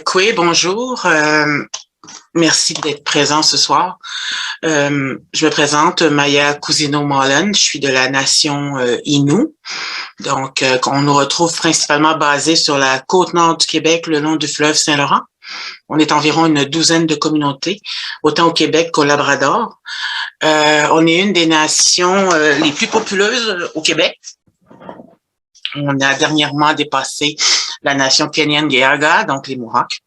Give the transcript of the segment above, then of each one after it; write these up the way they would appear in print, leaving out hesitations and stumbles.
Koué, bonjour. Merci d'être présent ce soir. Je me présente, Maya Cousino-Mullen. Je suis de la nation Innu. Donc, on nous retrouve principalement basés sur la côte nord du Québec, le long du fleuve Saint-Laurent. On est environ une douzaine de communautés, autant au Québec qu'au Labrador. On est une des nations les plus populeuses au Québec. On a dernièrement dépassé la nation Kanien'kehá:ka, donc les Mohawks.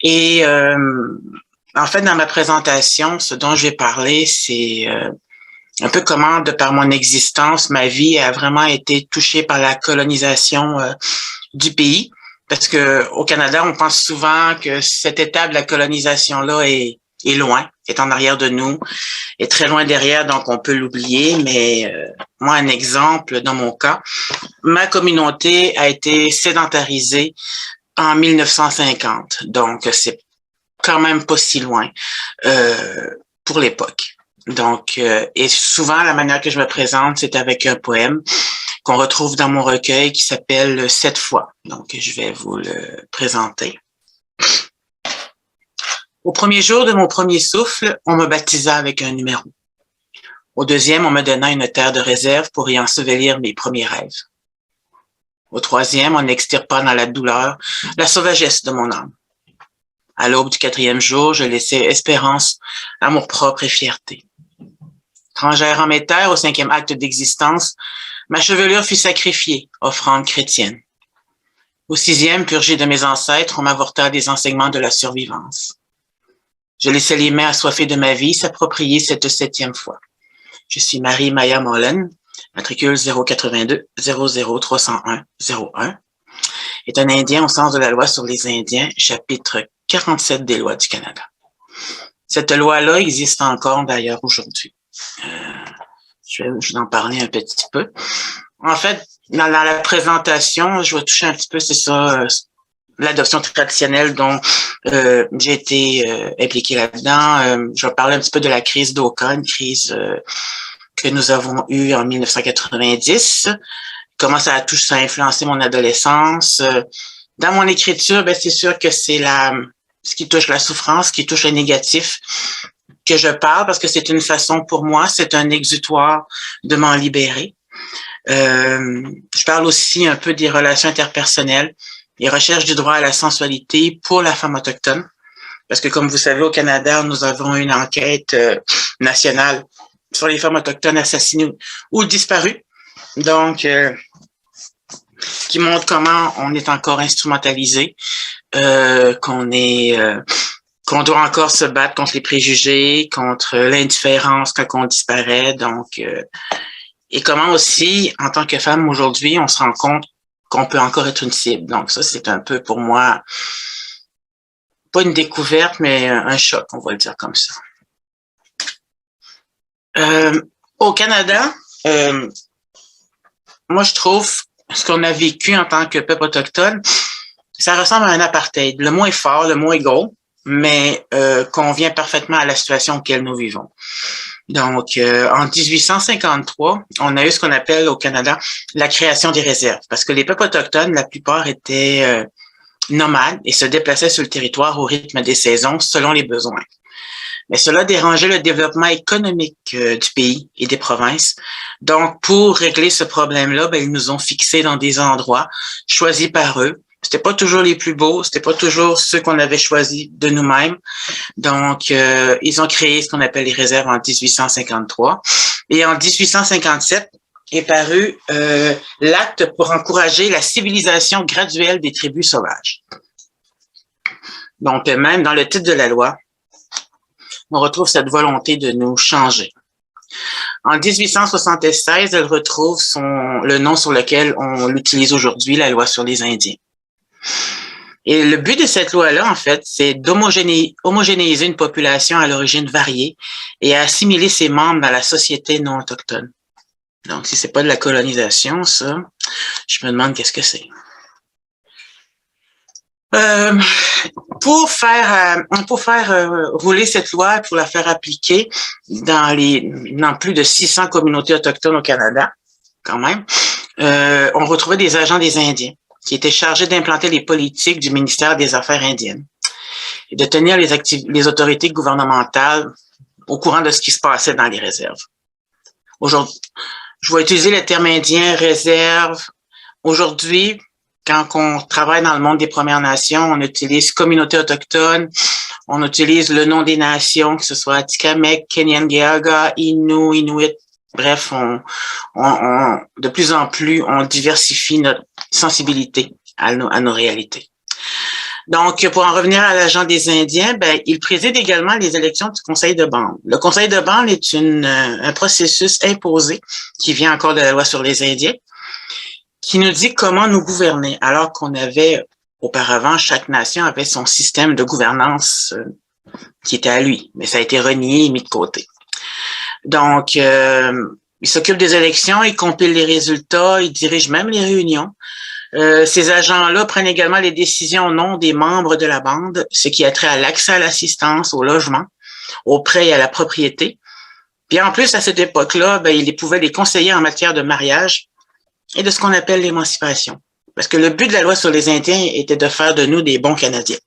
Et en fait, dans ma présentation, ce dont je vais parler, c'est un peu comment, de par mon existence, ma vie a vraiment été touchée par la colonisation du pays. Parce que au Canada, on pense souvent que cette étape de la colonisation-là est loin, est en arrière de nous, est très loin derrière, donc on peut l'oublier. Mais moi, un exemple, dans mon cas, ma communauté a été sédentarisée en 1950. Donc, c'est quand même pas si loin pour l'époque. Donc, et souvent, la manière que je me présente, c'est avec un poème qu'on retrouve dans mon recueil qui s'appelle « 7 fois ». Donc, je vais vous le présenter. Au premier jour de mon premier souffle, on me baptisa avec un numéro. Au deuxième, on me donna une terre de réserve pour y ensevelir mes premiers rêves. Au troisième, on extirpa dans la douleur la sauvagesse de mon âme. À l'aube du quatrième jour, je laissai espérance, amour-propre et fierté. Étrangère en mes terres, au cinquième acte d'existence, ma chevelure fut sacrifiée, offrande chrétienne. Au sixième, purgé de mes ancêtres, on m'avorta des enseignements de la survivance. Je laissai les mains assoiffées de ma vie s'approprier cette septième fois. Je suis Marie Maya Mullen, matricule 082 00301 01, est un Indien au sens de la loi sur les Indiens, chapitre 47 des lois du Canada. Cette loi-là existe encore d'ailleurs aujourd'hui. Je vais en parler un petit peu. En fait, dans la présentation, je vais toucher un petit peu, c'est ça, l'adoption traditionnelle dont j'ai été impliquée là-dedans. Je vais parler un petit peu de la crise d'Oka, une crise que nous avons eue en 1990. Comment ça a influencé mon adolescence. Dans mon écriture, ben, c'est sûr que c'est ce qui touche la souffrance, ce qui touche le négatif, que je parle parce que c'est une façon pour moi, c'est un exutoire de m'en libérer. Je parle aussi un peu des relations interpersonnelles, les recherches du droit à la sensualité pour la femme autochtone. Parce que comme vous savez, au Canada, nous avons une enquête nationale sur les femmes autochtones assassinées ou disparues. Donc, qui montre comment on est encore instrumentalisé, qu'on doit encore se battre contre les préjugés, contre l'indifférence quand on disparaît. Donc, et comment aussi, en tant que femme aujourd'hui, on se rend compte qu'on peut encore être une cible. Donc ça, c'est un peu pour moi, pas une découverte, mais un choc, on va le dire comme ça. Au Canada, moi je trouve ce qu'on a vécu en tant que peuple autochtone, ça ressemble à un apartheid. Le mot est fort, le mot est gros, mais convient parfaitement à la situation auquel nous vivons. Donc, en 1853, on a eu ce qu'on appelle au Canada la création des réserves, parce que les peuples autochtones, la plupart étaient nomades et se déplaçaient sur le territoire au rythme des saisons selon les besoins. Mais cela dérangeait le développement économique du pays et des provinces. Donc, pour régler ce problème-là, ben, ils nous ont fixés dans des endroits choisis par eux. C'était pas toujours les plus beaux, c'était pas toujours ceux qu'on avait choisis de nous-mêmes. Donc, ils ont créé ce qu'on appelle les réserves en 1853. Et en 1857 est paru l'acte pour encourager la civilisation graduelle des tribus sauvages. Donc, même dans le titre de la loi, on retrouve cette volonté de nous changer. En 1876, elle retrouve le nom sur lequel on l'utilise aujourd'hui, la loi sur les Indiens. Et le but de cette loi-là, en fait, c'est d'homogénéiser une population à l'origine variée et à assimiler ses membres dans la société non autochtone. Donc, si c'est pas de la colonisation, ça, je me demande qu'est-ce que c'est. Pour faire rouler cette loi, pour la faire appliquer dans plus de 600 communautés autochtones au Canada, quand même, on retrouvait des agents des Indiens. qui était chargé d'implanter les politiques du ministère des Affaires indiennes et de tenir les autorités gouvernementales au courant de ce qui se passait dans les réserves. Aujourd'hui, je vais utiliser le terme indien, réserve. Aujourd'hui, quand on travaille dans le monde des Premières Nations, on utilise communauté autochtone, on utilise le nom des nations, que ce soit Atikamekw, Kanien'kehá:ka, Innu, Inuit. Bref, de plus en plus, on diversifie notre sensibilité à nos réalités. Donc, pour en revenir à l'agent des Indiens, il préside également les élections du Conseil de bande. Le Conseil de bande est un processus imposé qui vient encore de la loi sur les Indiens, qui nous dit comment nous gouverner, alors qu'on avait auparavant, chaque nation avait son système de gouvernance qui était à lui, mais ça a été renié et mis de côté. Donc, il s'occupe des élections, il compile les résultats, il dirige même les réunions. Ces agents-là prennent également les décisions au nom des membres de la bande, ce qui a trait à l'accès à l'assistance, au logement, au prêt et à la propriété. Puis en plus, à cette époque-là, il pouvait les conseiller en matière de mariage et de ce qu'on appelle l'émancipation. Parce que le but de la loi sur les Indiens était de faire de nous des bons Canadiens,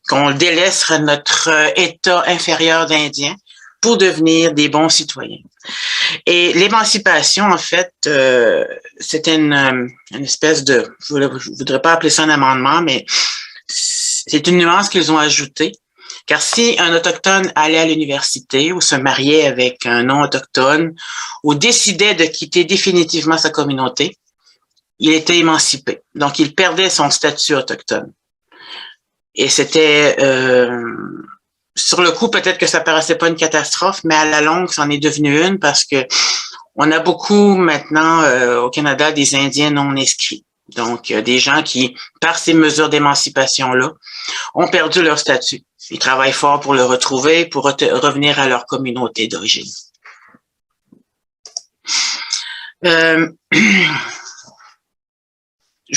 qu'on délaisse notre état inférieur d'Indiens pour devenir des bons citoyens. Et l'émancipation, en fait, c'était une espèce de, je voudrais pas appeler ça un amendement, mais c'est une nuance qu'ils ont ajoutée. Car si un autochtone allait à l'université ou se mariait avec un non-autochtone ou décidait de quitter définitivement sa communauté, il était émancipé. Donc, il perdait son statut autochtone. Et c'était, sur le coup, peut-être que ça paraissait pas une catastrophe, mais à la longue, c'en est devenu une parce que on a beaucoup maintenant au Canada des Indiens non inscrits. Donc, des gens qui, par ces mesures d'émancipation-là, ont perdu leur statut. Ils travaillent fort pour le retrouver, pour revenir à leur communauté d'origine. Je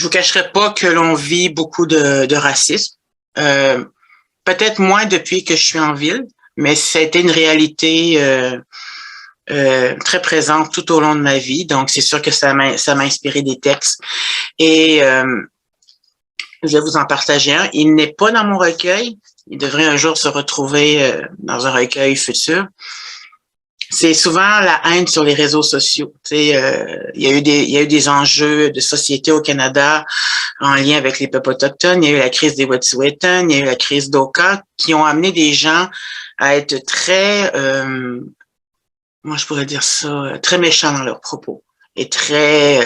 vous cacherai pas que l'on vit beaucoup de racisme. Peut-être moins depuis que je suis en ville, mais ça a été une réalité très présente tout au long de ma vie. Donc, c'est sûr que ça m'a inspiré des textes. Et je vais vous en partager un. Il n'est pas dans mon recueil. Il devrait un jour se retrouver dans un recueil futur. C'est souvent la haine sur les réseaux sociaux. Tu sais, il y a eu des enjeux de société au Canada en lien avec les peuples autochtones. Il y a eu la crise des Wet'suwet'en, il y a eu la crise d'Oka, qui ont amené des gens à être très, moi je pourrais dire ça, très méchants dans leurs propos et très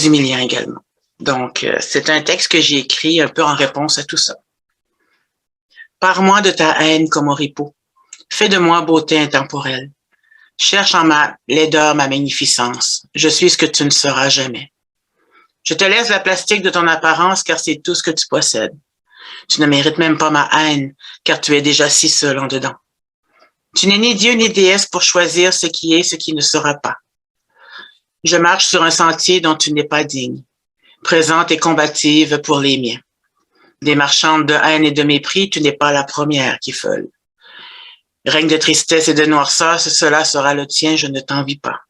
humiliants également. Donc, c'est un texte que j'ai écrit un peu en réponse à tout ça. Pars-moi de ta haine comme oripeau. Fais de moi beauté intemporelle. Cherche en ma laideur ma magnificence. Je suis ce que tu ne seras jamais. Je te laisse la plastique de ton apparence car c'est tout ce que tu possèdes. Tu ne mérites même pas ma haine car tu es déjà si seul en dedans. Tu n'es ni Dieu ni déesse pour choisir ce qui est, ce qui ne sera pas. Je marche sur un sentier dont tu n'es pas digne, présente et combative pour les miens. Des marchandes de haine et de mépris, tu n'es pas la première qui feule. Règne de tristesse et de noirceur, cela sera le tien, je ne t'envie pas.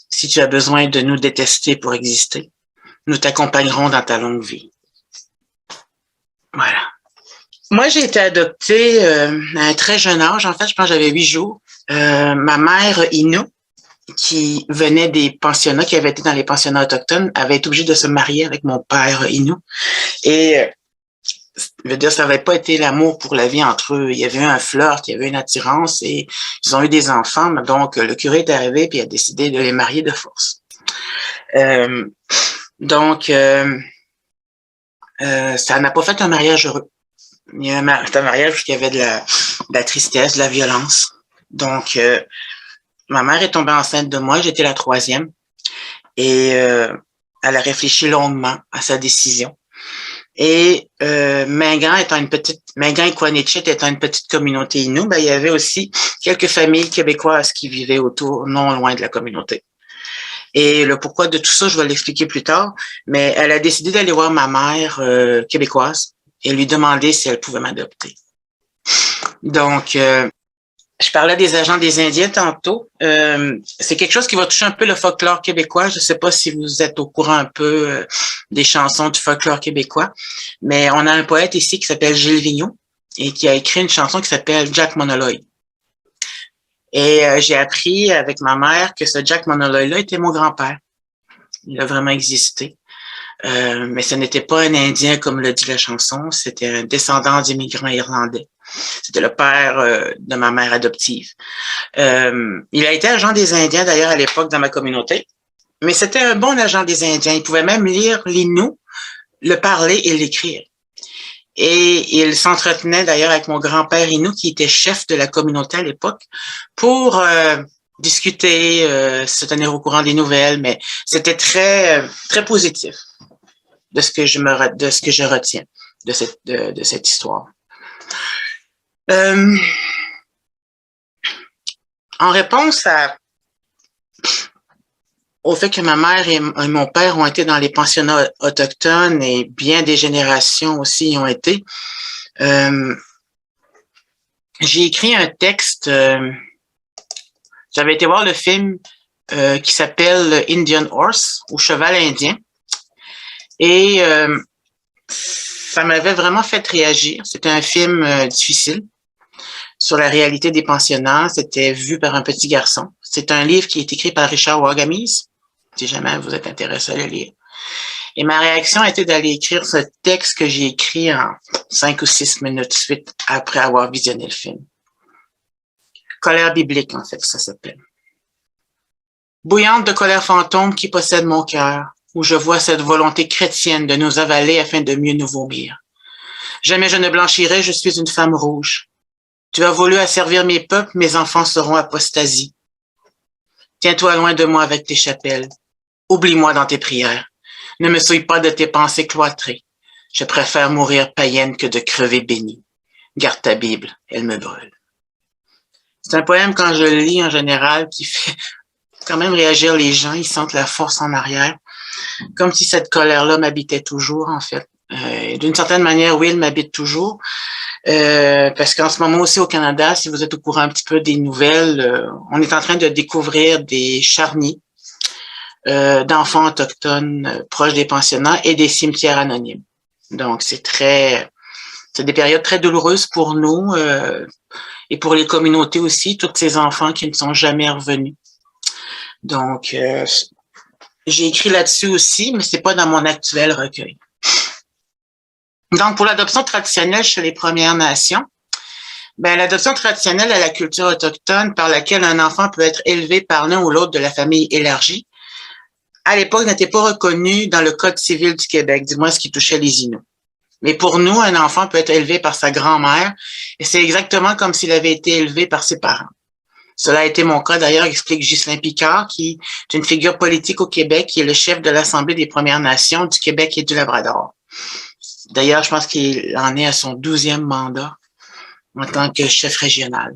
Si tu as besoin de nous détester pour exister, nous t'accompagnerons dans ta longue vie. Voilà. Moi, j'ai été adoptée à un très jeune âge. En fait, je pense que j'avais 8 jours. Ma mère, Innu, qui venait des pensionnats, qui avait été dans les pensionnats autochtones, avait été obligée de se marier avec mon père, Innu. Et je veux dire, ça n'avait pas été l'amour pour la vie entre eux. Il y avait eu un flirt, il y avait une attirance et ils ont eu des enfants. Donc, le curé est arrivé et a décidé de les marier de force. Donc, ça n'a pas fait un mariage heureux. C'était un mariage où il y avait de la tristesse, de la violence. Donc, ma mère est tombée enceinte de moi, j'étais la 3e. Et elle a réfléchi longuement à sa décision. Et Mingan et Quanichit étant une petite communauté Innu, il y avait aussi quelques familles québécoises qui vivaient autour, non loin de la communauté. Et le pourquoi de tout ça, je vais l'expliquer plus tard, mais elle a décidé d'aller voir ma mère québécoise et lui demander si elle pouvait m'adopter. Donc, Je parlais des agents des Indiens tantôt. C'est quelque chose qui va toucher un peu le folklore québécois. Je ne sais pas si vous êtes au courant un peu des chansons du folklore québécois, mais on a un poète ici qui s'appelle Gilles Vigneault et qui a écrit une chanson qui s'appelle Jack Monoloy. Et j'ai appris avec ma mère que ce Jack Monoloy-là était mon grand-père. Il a vraiment existé. Mais ce n'était pas un Indien comme le dit la chanson, c'était un descendant d'immigrants irlandais. C'était le père de ma mère adoptive. Il a été agent des Indiens d'ailleurs à l'époque dans ma communauté, mais c'était un bon agent des Indiens. Il pouvait même lire l'innu, le parler et l'écrire. Et il s'entretenait d'ailleurs avec mon grand-père Innu, qui était chef de la communauté à l'époque, pour discuter, se tenir au courant des nouvelles, mais c'était très positif de ce que je retiens de cette histoire. En réponse au fait que ma mère et mon père ont été dans les pensionnats autochtones et bien des générations aussi y ont été, j'ai écrit un texte. J'avais été voir le film qui s'appelle Indian Horse, ou Cheval indien. Et ça m'avait vraiment fait réagir. C'était un film difficile sur la réalité des pensionnats. C'était vu par un petit garçon. C'est un livre qui est écrit par Richard Wagamese, si jamais vous êtes intéressé à le lire. Et ma réaction a été d'aller écrire ce texte que j'ai écrit en 5 ou 6 minutes suite après avoir visionné le film. Colère biblique, en fait, ça s'appelle. Bouillante de colère fantôme qui possède mon cœur, où je vois cette volonté chrétienne de nous avaler afin de mieux nous vomir. Jamais je ne blanchirai, je suis une femme rouge. Tu as voulu asservir mes peuples, mes enfants seront apostasie. Tiens-toi loin de moi avec tes chapelles. Oublie-moi dans tes prières. Ne me souille pas de tes pensées cloîtrées. Je préfère mourir païenne que de crever bénie. Garde ta Bible, elle me brûle. C'est un poème, quand je le lis en général, qui fait quand même réagir les gens. Ils sentent la force en arrière. Comme si cette colère-là m'habitait toujours, en fait. D'une certaine manière, oui, elle m'habite toujours. Parce qu'en ce moment aussi au Canada, si vous êtes au courant un petit peu des nouvelles, on est en train de découvrir des charniers d'enfants autochtones proches des pensionnats et des cimetières anonymes. Donc, c'est des périodes très douloureuses pour nous et pour les communautés aussi, tous ces enfants qui ne sont jamais revenus. Donc, j'ai écrit là-dessus aussi, mais c'est pas dans mon actuel recueil. Donc, pour l'adoption traditionnelle chez les Premières Nations, l'adoption traditionnelle à la culture autochtone par laquelle un enfant peut être élevé par l'un ou l'autre de la famille élargie, à l'époque, n'était pas reconnue dans le Code civil du Québec, du moins ce qui touchait les Inuits. Mais pour nous, un enfant peut être élevé par sa grand-mère, et c'est exactement comme s'il avait été élevé par ses parents. Cela a été mon cas, d'ailleurs, explique Ghislain Picard, qui est une figure politique au Québec, qui est le chef de l'Assemblée des Premières Nations du Québec et du Labrador. D'ailleurs, je pense qu'il en est à son 12e mandat en tant que chef régional.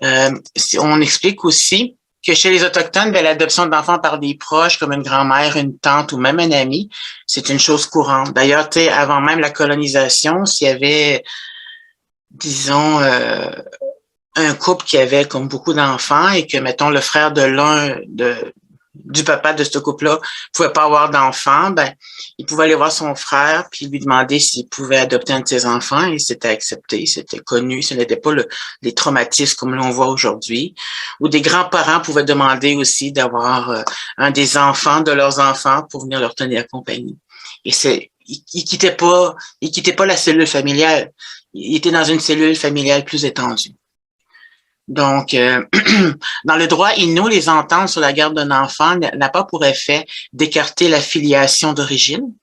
On explique aussi que chez les Autochtones, l'adoption d'enfants par des proches, comme une grand-mère, une tante ou même un ami, c'est une chose courante. D'ailleurs, avant même la colonisation, s'il y avait, disons, un couple qui avait comme beaucoup d'enfants et que, mettons, le frère du papa de ce couple-là pouvait pas avoir d'enfants, il pouvait aller voir son frère puis lui demander s'il pouvait adopter un de ses enfants et c'était accepté, c'était connu, ce n'était pas les traumatismes comme l'on voit aujourd'hui. Ou des grands-parents pouvaient demander aussi d'avoir un des enfants de leurs enfants pour venir leur tenir compagnie. Et ils quittaient pas la cellule familiale, ils étaient dans une cellule familiale plus étendue. Donc, dans le droit Innu, les ententes sur la garde d'un enfant n'a pas pour effet d'écarter la filiation d'origine.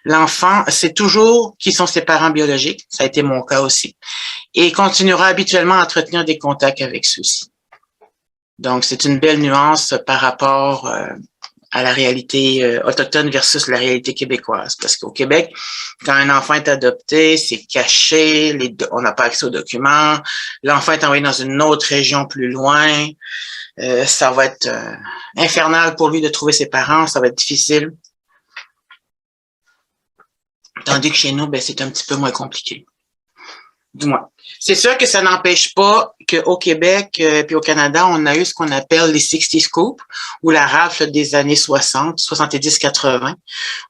L'enfant sait toujours qui sont ses parents biologiques, ça a été mon cas aussi, et continuera habituellement à entretenir des contacts avec ceux-ci. Donc, c'est une belle nuance par rapport à la réalité autochtone versus la réalité québécoise. Parce qu'au Québec, quand un enfant est adopté, c'est caché, on n'a pas accès aux documents, l'enfant est envoyé dans une autre région plus loin, ça va être infernal pour lui de trouver ses parents, ça va être difficile. Tandis que chez nous, c'est un petit peu moins compliqué. du moins. C'est sûr que ça n'empêche pas qu'au Québec puis au Canada, on a eu ce qu'on appelle les 60 Scoops, ou la rafle des années 60, 70, 80,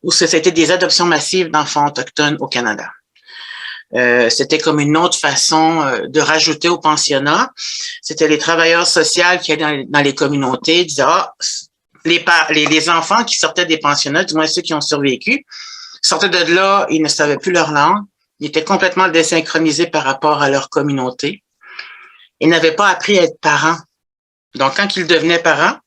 où c'était des adoptions massives d'enfants autochtones au Canada. C'était comme une autre façon de rajouter au pensionnat. C'était les travailleurs sociaux qui allaient dans les communautés, disaient, ah, les enfants qui sortaient des pensionnats, du moins ceux qui ont survécu, sortaient de là, ils ne savaient plus leur langue, ils étaient complètement désynchronisés par rapport à leur communauté. Ils n'avaient pas appris à être parents. Donc, quand ils devenaient parents,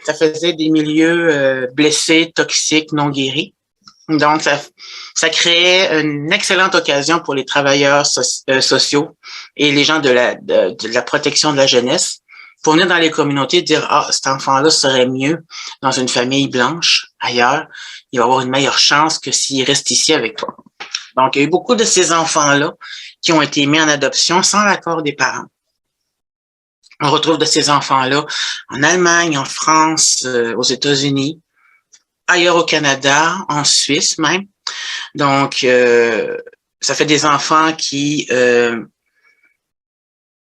ça faisait des milieux blessés, toxiques, non guéris. Donc, ça créait une excellente occasion pour les travailleurs sociaux et les gens de la protection de la jeunesse pour venir dans les communautés et dire, ah, cet enfant-là serait mieux dans une famille blanche, ailleurs. Il va avoir une meilleure chance que s'il reste ici avec toi. Donc, il y a eu beaucoup de ces enfants-là qui ont été mis en adoption sans l'accord des parents. On retrouve de ces enfants-là en Allemagne, en France, aux États-Unis, ailleurs au Canada, en Suisse même. Donc, ça fait des enfants qui,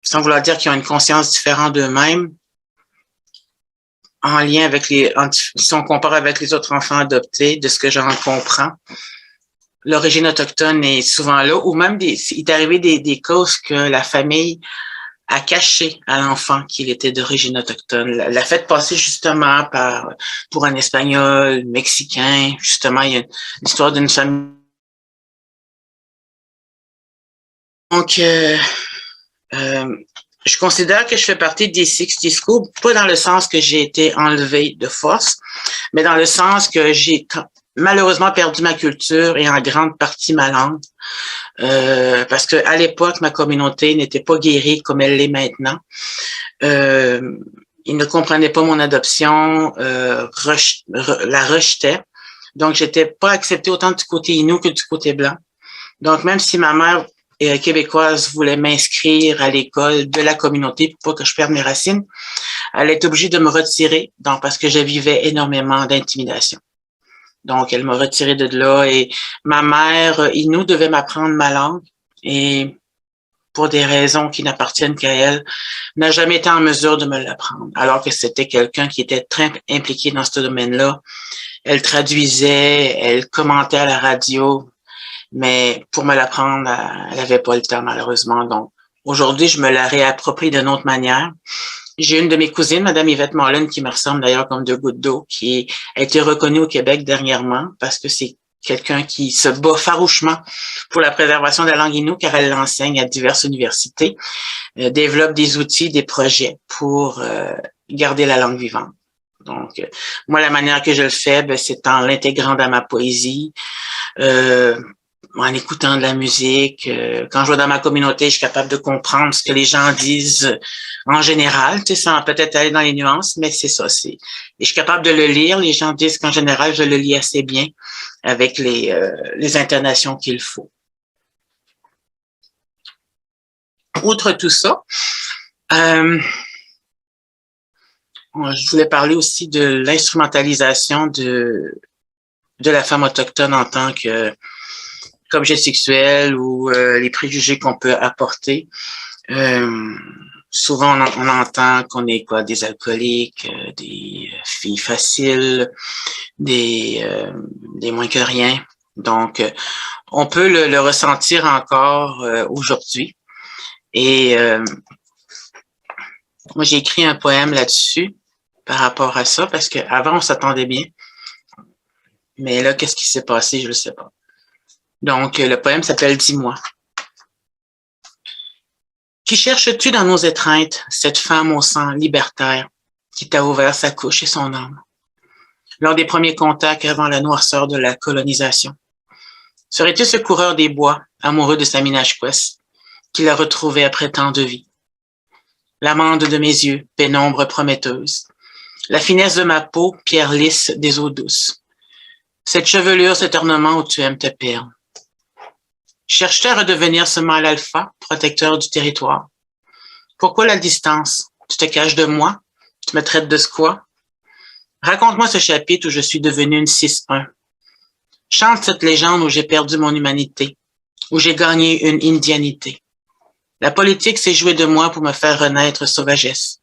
sans vouloir dire qu'ils ont une conscience différente d'eux-mêmes, en lien avec si on compare avec les autres enfants adoptés, de ce que j'en comprends, l'origine autochtone est souvent là, ou même il est arrivé des causes que la famille a caché à l'enfant qu'il était d'origine autochtone, l'a fait passer justement pour un Espagnol, Mexicain. Justement, il y a l'histoire d'une famille. Donc, je considère que je fais partie des 60 Scoops, pas dans le sens que j'ai été enlevée de force, mais dans le sens que j'ai malheureusement perdu ma culture et en grande partie ma langue. Parce que à l'époque, ma communauté n'était pas guérie comme elle l'est maintenant. Ils ne comprenaient pas mon adoption, la rejetaient. Donc, j'étais pas acceptée autant du côté Innu que du côté blanc. Donc, même si ma mère québécoise voulait m'inscrire à l'école de la communauté pour pas que je perde mes racines, elle est obligée de me retirer, donc parce que je vivais énormément d'intimidation. Donc, elle m'a retiré de là et ma mère Innu devait m'apprendre ma langue et pour des raisons qui n'appartiennent qu'à elle, n'a jamais été en mesure de me l'apprendre, alors que c'était quelqu'un qui était très impliqué dans ce domaine-là. Elle traduisait, elle commentait à la radio, mais pour me l'apprendre, elle n'avait pas le temps malheureusement. Donc, aujourd'hui, je me la réapproprie d'une autre manière. J'ai une de mes cousines, Madame Yvette Mullen, qui me ressemble d'ailleurs comme deux gouttes d'eau, qui a été reconnue au Québec dernièrement parce que c'est quelqu'un qui se bat farouchement pour la préservation de la langue Innu, car elle l'enseigne à diverses universités, développe des outils, des projets pour garder la langue vivante. Donc, moi, la manière que je le fais, c'est en l'intégrant dans ma poésie, en écoutant de la musique. Quand je vais dans ma communauté, je suis capable de comprendre ce que les gens disent en général, tu sais, sans peut-être aller dans les nuances, mais c'est ça. Et je suis capable de le lire. Les gens disent qu'en général, je le lis assez bien avec les intonations qu'il faut. Outre tout ça, je voulais parler aussi de l'instrumentalisation de la femme autochtone en tant que qu'objet sexuel ou les préjugés qu'on peut apporter. Souvent, on entend qu'on est des alcooliques, des filles faciles, des moins que rien. Donc, on peut le ressentir encore aujourd'hui. Et moi, j'ai écrit un poème là-dessus par rapport à ça, parce qu'avant, on s'attendait bien. Mais là, qu'est-ce qui s'est passé? Je ne sais pas. Donc, le poème s'appelle « Dis-moi ». Qui cherches-tu dans nos étreintes, cette femme au sang libertaire qui t'a ouvert sa couche et son âme? Lors des premiers contacts avant la noirceur de la colonisation. Serais-tu ce coureur des bois, amoureux de sa Minashquest, qui l'a retrouvé après tant de vie? L'amande de mes yeux, pénombre prometteuse. La finesse de ma peau, pierre lisse des eaux douces. Cette chevelure, cet ornement où tu aimes te perdre. Cherches-tu à redevenir ce mâle alpha, protecteur du territoire? Pourquoi la distance? Tu te caches de moi? Tu me traites de squat? Raconte-moi ce chapitre où je suis devenue une 6-1. Chante cette légende où j'ai perdu mon humanité. où j'ai gagné une indianité. La politique s'est jouée de moi pour me faire renaître sauvagesse,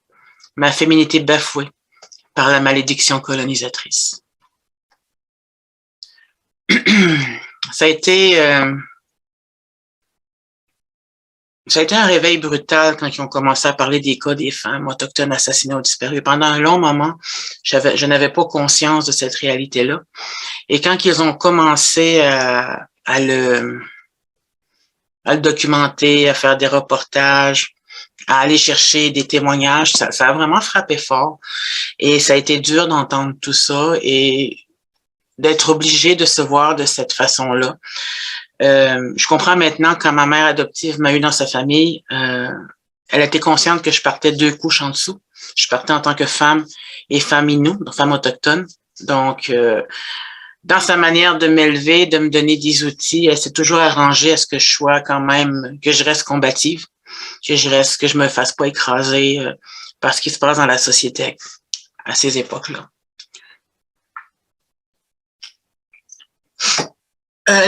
ma féminité bafouée par la malédiction colonisatrice. Ça a été un réveil brutal quand ils ont commencé à parler des cas des femmes autochtones assassinées ou disparues. Pendant un long moment, je n'avais pas conscience de cette réalité-là. Et quand ils ont commencé à le documenter, à faire des reportages, à aller chercher des témoignages, ça a vraiment frappé fort. Et ça a été dur d'entendre tout ça et d'être obligé de se voir de cette façon-là. Je comprends maintenant quand ma mère adoptive m'a eu dans sa famille, elle était consciente que je partais 2 couches en dessous. Je partais en tant que femme et femme Innu, donc femme autochtone. Donc, dans sa manière de m'élever, de me donner des outils, elle s'est toujours arrangée à ce que je sois quand même, que je reste combative, que je me fasse pas écraser par ce qui se passe dans la société à ces époques-là.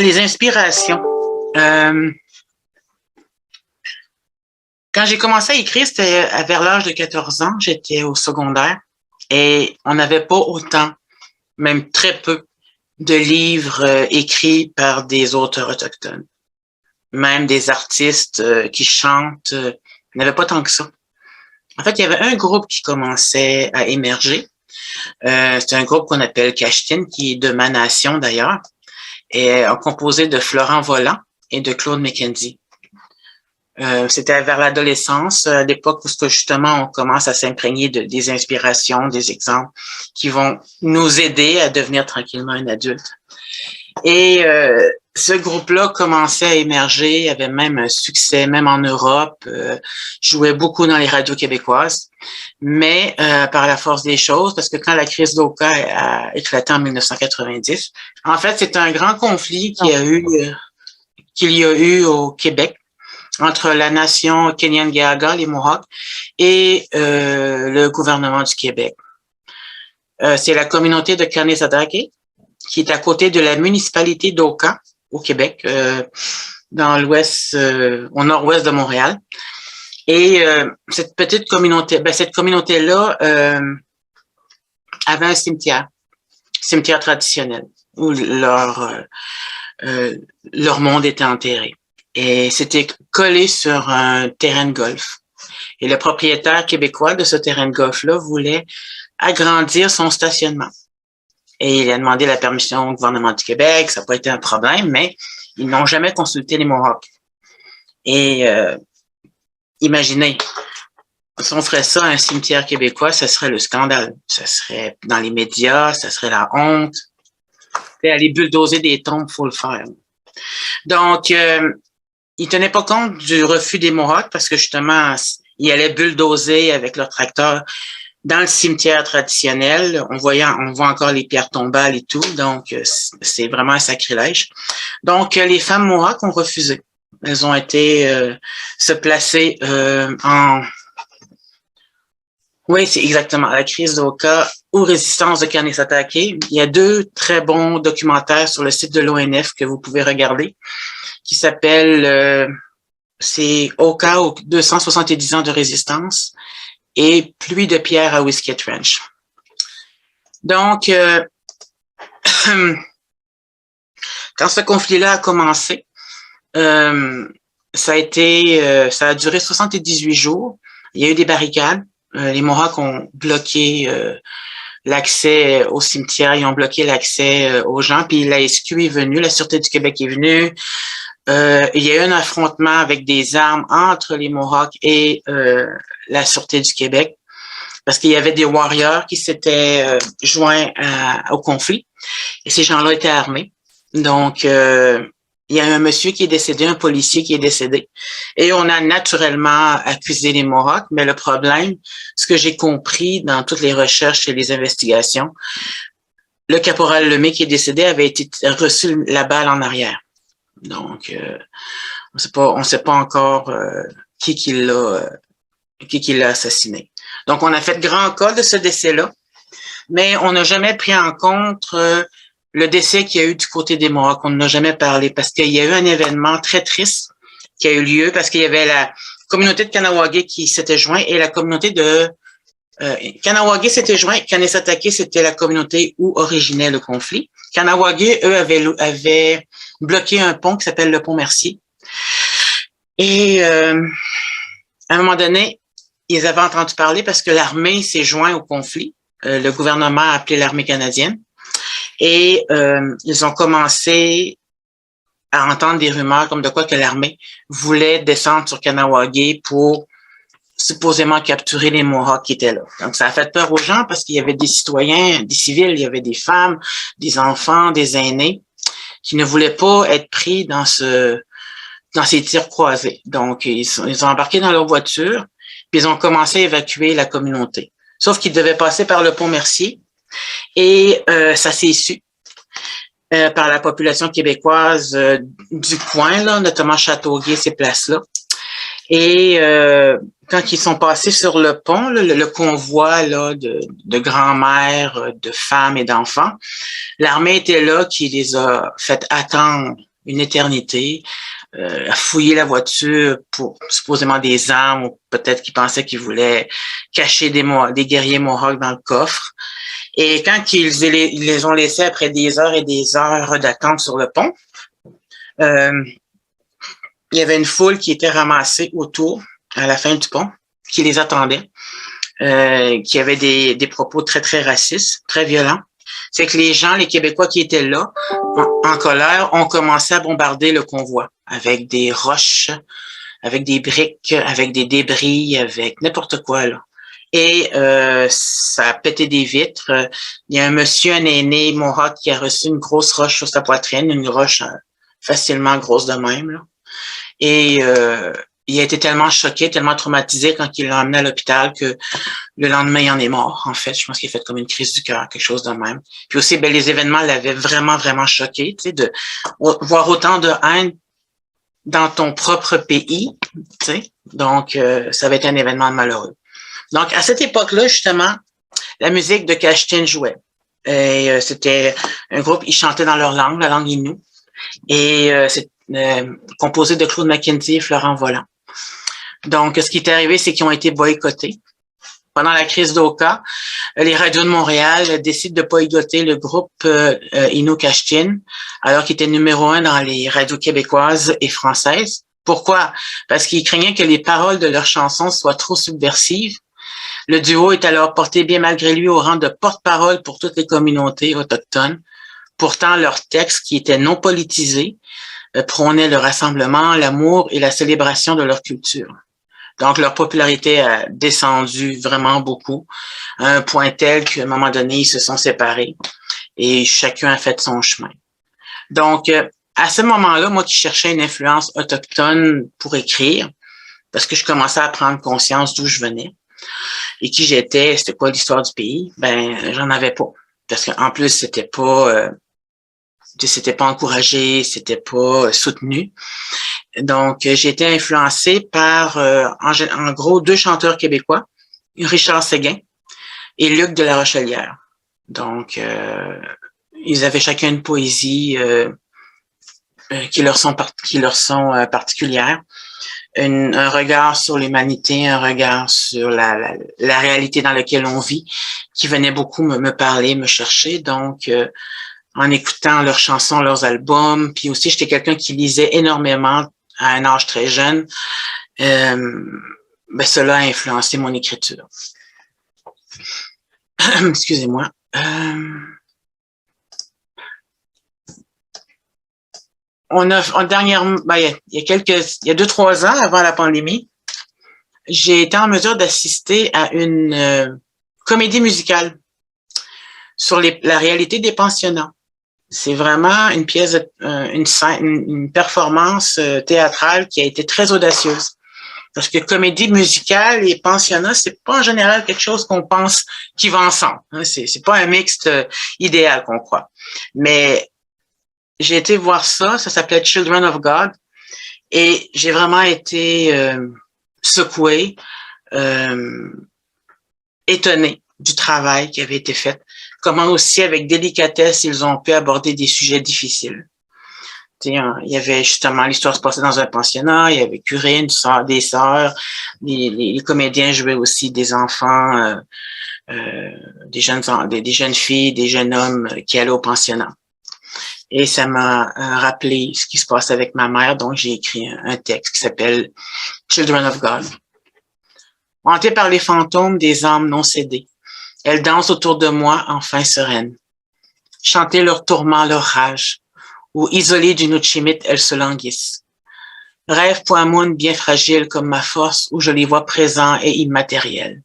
Les inspirations. Quand j'ai commencé à écrire, c'était vers l'âge de 14 ans, j'étais au secondaire et on n'avait pas autant, même très peu, de livres écrits par des auteurs autochtones. Même des artistes qui chantent, il n'y avait pas tant que ça. En fait, il y avait un groupe qui commençait à émerger. C'est un groupe qu'on appelle Cachetine, qui est de ma nation d'ailleurs, et composé de Florent Volant et de Claude McKenzie. C'était vers l'adolescence, à l'époque où justement on commence à s'imprégner des inspirations, des exemples qui vont nous aider à devenir tranquillement un adulte. Et ce groupe-là commençait à émerger, il avait même un succès, même en Europe, jouait beaucoup dans les radios québécoises, mais par la force des choses, parce que quand la crise d'Oka a éclaté en 1990, en fait, c'est un grand conflit qu'il y a eu au Québec entre la nation Kanien'kehá:ka, les Mohawks, et le gouvernement du Québec. C'est la communauté de Kanesatake, qui est à côté de la municipalité d'Oka, au Québec, dans l'ouest, au nord-ouest de Montréal. Et cette petite communauté, cette communauté-là avait un cimetière traditionnel, où leur monde était enterré. Et c'était collé sur un terrain de golf. Et le propriétaire québécois de ce terrain de golf-là voulait agrandir son stationnement. Et il a demandé la permission au gouvernement du Québec, ça n'a pas été un problème, mais ils n'ont jamais consulté les Mohawks. Et imaginez, si on ferait ça à un cimetière québécois, ça serait le scandale. Ça serait dans les médias, ça serait la honte. Et aller bulldozer des tombes, faut le faire. Donc, ils tenaient pas compte du refus des Mohawks parce que justement, ils allaient bulldozer avec leur tracteur dans le cimetière traditionnel. On voit encore les pierres tombales et tout, donc c'est vraiment un sacrilège. Donc, les femmes Mohawks ont refusé. Elles ont été se placer Oui, c'est exactement la crise d'Oka ou résistance de Kanesatake. Il y a 2 très bons documentaires sur le site de l'ONF que vous pouvez regarder, qui s'appelle c'est Oka 270 ans de résistance et Pluie de pierre à Whiskey Ranch. Donc, quand ce conflit-là a commencé, ça a duré 78 jours. Il y a eu des barricades. Les Mohawks ont bloqué l'accès au cimetière, ils ont bloqué l'accès aux gens, puis la SQ est venue, la Sûreté du Québec est venue. Il y a eu un affrontement avec des armes entre les Mohawks et la Sûreté du Québec, parce qu'il y avait des warriors qui s'étaient joints au conflit, et ces gens-là étaient armés. Donc, il y a un monsieur qui est décédé, un policier qui est décédé. Et on a naturellement accusé les Mohawks, mais le problème, ce que j'ai compris dans toutes les recherches et les investigations, le caporal Lemay qui est décédé avait reçu la balle en arrière. Donc, on sait pas encore qui l'a assassiné. Donc, on a fait grand cas de ce décès-là, mais on n'a jamais pris en compte le décès qu'il y a eu du côté des Mohawks. On n'en a jamais parlé parce qu'il y a eu un événement très triste qui a eu lieu parce qu'il y avait la communauté de Kahnawake qui s'était jointe et la communauté de Kahnawake s'était joint. Kanesatake, c'était la communauté où originait le conflit. Kahnawake, eux, avaient bloqué un pont qui s'appelle le pont Mercier. Et à un moment donné, ils avaient entendu parler parce que l'armée s'est jointe au conflit. Le gouvernement a appelé l'armée canadienne. Et ils ont commencé à entendre des rumeurs comme de quoi que l'armée voulait descendre sur Kahnawake pour supposément capturer les Mohawks qui étaient là. Donc, ça a fait peur aux gens parce qu'il y avait des citoyens, des civils, il y avait des femmes, des enfants, des aînés qui ne voulaient pas être pris dans ces tirs croisés. Donc, ils ont embarqué dans leur voiture, puis ils ont commencé à évacuer la communauté. Sauf qu'ils devaient passer par le pont Mercier et ça s'est su par la population québécoise du coin, là, notamment Châteauguay, ces places-là. Et quand ils sont passés sur le pont, là, le convoi là, de grands-mères, de femmes et d'enfants, l'armée était là qui les a fait attendre une éternité, à fouiller la voiture pour supposément des armes ou peut-être qu'ils pensaient qu'ils voulaient cacher des guerriers Mohawks dans le coffre. Et quand ils les ont laissés après des heures et des heures d'attente sur le pont, il y avait une foule qui était ramassée autour, à la fin du pont, qui les attendait, qui avait des propos très, très racistes, très violents. C'est que les gens, les Québécois qui étaient là, en colère, ont commencé à bombarder le convoi avec des roches, avec des briques, avec des débris, avec n'importe quoi, là. Et ça a pété des vitres. Il y a un monsieur, un aîné Mohawk, qui a reçu une grosse roche sur sa poitrine, une roche facilement grosse de même, là. Et il a été tellement choqué, tellement traumatisé quand il l'a emmené à l'hôpital que le lendemain, il en est mort, en fait. Je pense qu'il a fait comme une crise du cœur, quelque chose de même. Puis aussi, ben, les événements l'avaient vraiment, vraiment choqué, tu sais, de voir autant de haine dans ton propre pays, tu sais. Donc, ça avait été un événement malheureux. Donc, à cette époque-là, justement, la musique de Kashtin jouait. Et c'était un groupe, ils chantaient dans leur langue, la langue Innu. Et c'est composé de Claude McKenzie et Florent Volant. Donc, ce qui est arrivé, c'est qu'ils ont été boycottés. Pendant la crise d'Oka, les radios de Montréal décident de boycotter le groupe Innu Kashtin, alors qu'il était numéro 1 dans les radios québécoises et françaises. Pourquoi? Parce qu'ils craignaient que les paroles de leurs chansons soient trop subversives. Le duo est alors porté bien malgré lui au rang de porte-parole pour toutes les communautés autochtones. Pourtant, leurs textes, qui étaient non politisés, prônaient le rassemblement, l'amour et la célébration de leur culture. Donc, leur popularité a descendu vraiment beaucoup, à un point tel qu'à un moment donné, ils se sont séparés et chacun a fait son chemin. Donc, à ce moment-là, moi qui cherchais une influence autochtone pour écrire, parce que je commençais à prendre conscience d'où je venais et qui j'étais, c'était quoi l'histoire du pays, ben j'en avais pas. Parce qu'en plus, c'était pas encouragé, c'était pas soutenu. Donc, j'ai été influencée par, en gros, 2 chanteurs québécois, Richard Séguin et Luc de la Rochelière. Donc, ils avaient chacun une poésie qui leur sont particulières. Un regard sur l'humanité, un regard sur la réalité dans laquelle on vit, qui venait beaucoup me parler, me chercher. Donc, en écoutant leurs chansons, leurs albums, puis aussi, j'étais quelqu'un qui lisait énormément à un âge très jeune. Ben, cela a influencé mon écriture. Excusez-moi. Dernièrement, ben, il y a 2-3 ans avant la pandémie, j'ai été en mesure d'assister à une comédie musicale sur la réalité des pensionnats. C'est vraiment une pièce, une performance théâtrale qui a été très audacieuse. Parce que comédie musicale et pensionnat, c'est pas en général quelque chose qu'on pense qui va ensemble. Hein. C'est pas un mixte idéal qu'on croit. Mais j'ai été voir ça s'appelait Children of God, et j'ai vraiment été secouée, étonnée du travail qui avait été fait comment aussi avec délicatesse ils ont pu aborder des sujets difficiles. Il y avait justement l'histoire se passait dans un pensionnat, il y avait curé, des sœurs, les comédiens jouaient aussi des enfants, des jeunes filles, des jeunes hommes qui allaient au pensionnat. Et ça m'a rappelé ce qui se passe avec ma mère, donc j'ai écrit un texte qui s'appelle Children of God. Hantée par les fantômes des âmes non cédées, elles dansent autour de moi enfin sereines. Chanter leur tourment, leur rage, ou isolées d'une Uchimite, elles se languissent. Rêve Poamoun bien fragile comme ma force, où je les vois présents et immatériels.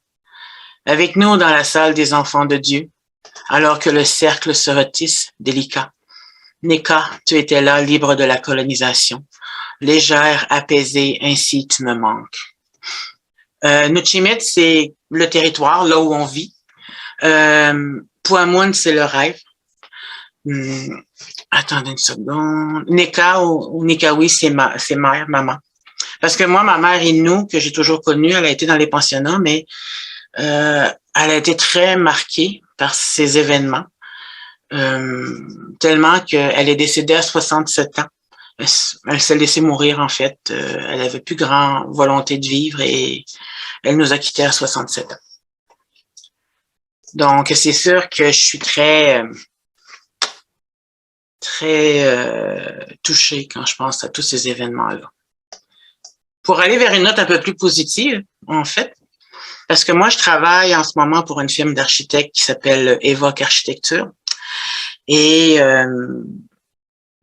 Avec nous dans la salle des enfants de Dieu, alors que le cercle se retisse, délicat. Neka, tu étais là, libre de la colonisation. Légère, apaisée, ainsi tu me manques. Nuchimit, c'est le territoire, là où on vit. Poamoun, c'est le rêve. Attendez une seconde. Neka ou Nikawi, c'est mère, maman. Parce que moi, ma mère Innu, que j'ai toujours connue, elle a été dans les pensionnats, mais elle a été très marquée par ces événements. Tellement qu'elle est décédée à 67 ans. Elle s'est laissée mourir, en fait. Elle avait plus grand volonté de vivre et elle nous a quittés à 67 ans. Donc, c'est sûr que je suis très touchée quand je pense à tous ces événements-là. Pour aller vers une note un peu plus positive, en fait, parce que moi, je travaille en ce moment pour une firme d'architectes qui s'appelle Evoque Architecture. Et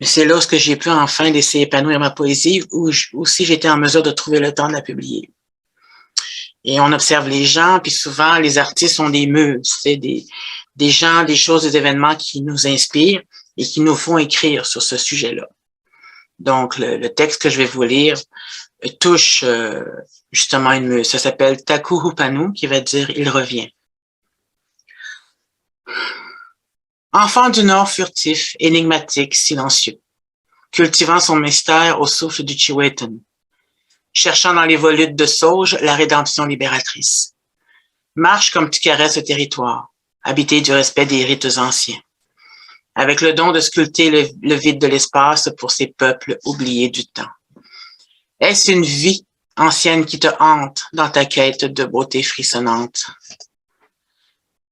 c'est là où j'ai pu enfin laisser épanouir ma poésie, où aussi j'étais en mesure de trouver le temps de la publier. Et on observe les gens, puis souvent les artistes ont des muses, c'est des gens, des choses, des événements qui nous inspirent et qui nous font écrire sur ce sujet-là. Donc le texte que je vais vous lire touche justement une muse. Ça s'appelle Taku Hupanu, qui va dire il revient. Enfant du Nord furtif, énigmatique, silencieux, cultivant son mystère au souffle du Chiwetan, cherchant dans les volutes de sauge la rédemption libératrice. Marche comme tu caresses ce territoire, habité du respect des rites anciens, avec le don de sculpter le vide de l'espace pour ces peuples oubliés du temps. Est-ce une vie ancienne qui te hante dans ta quête de beauté frissonnante?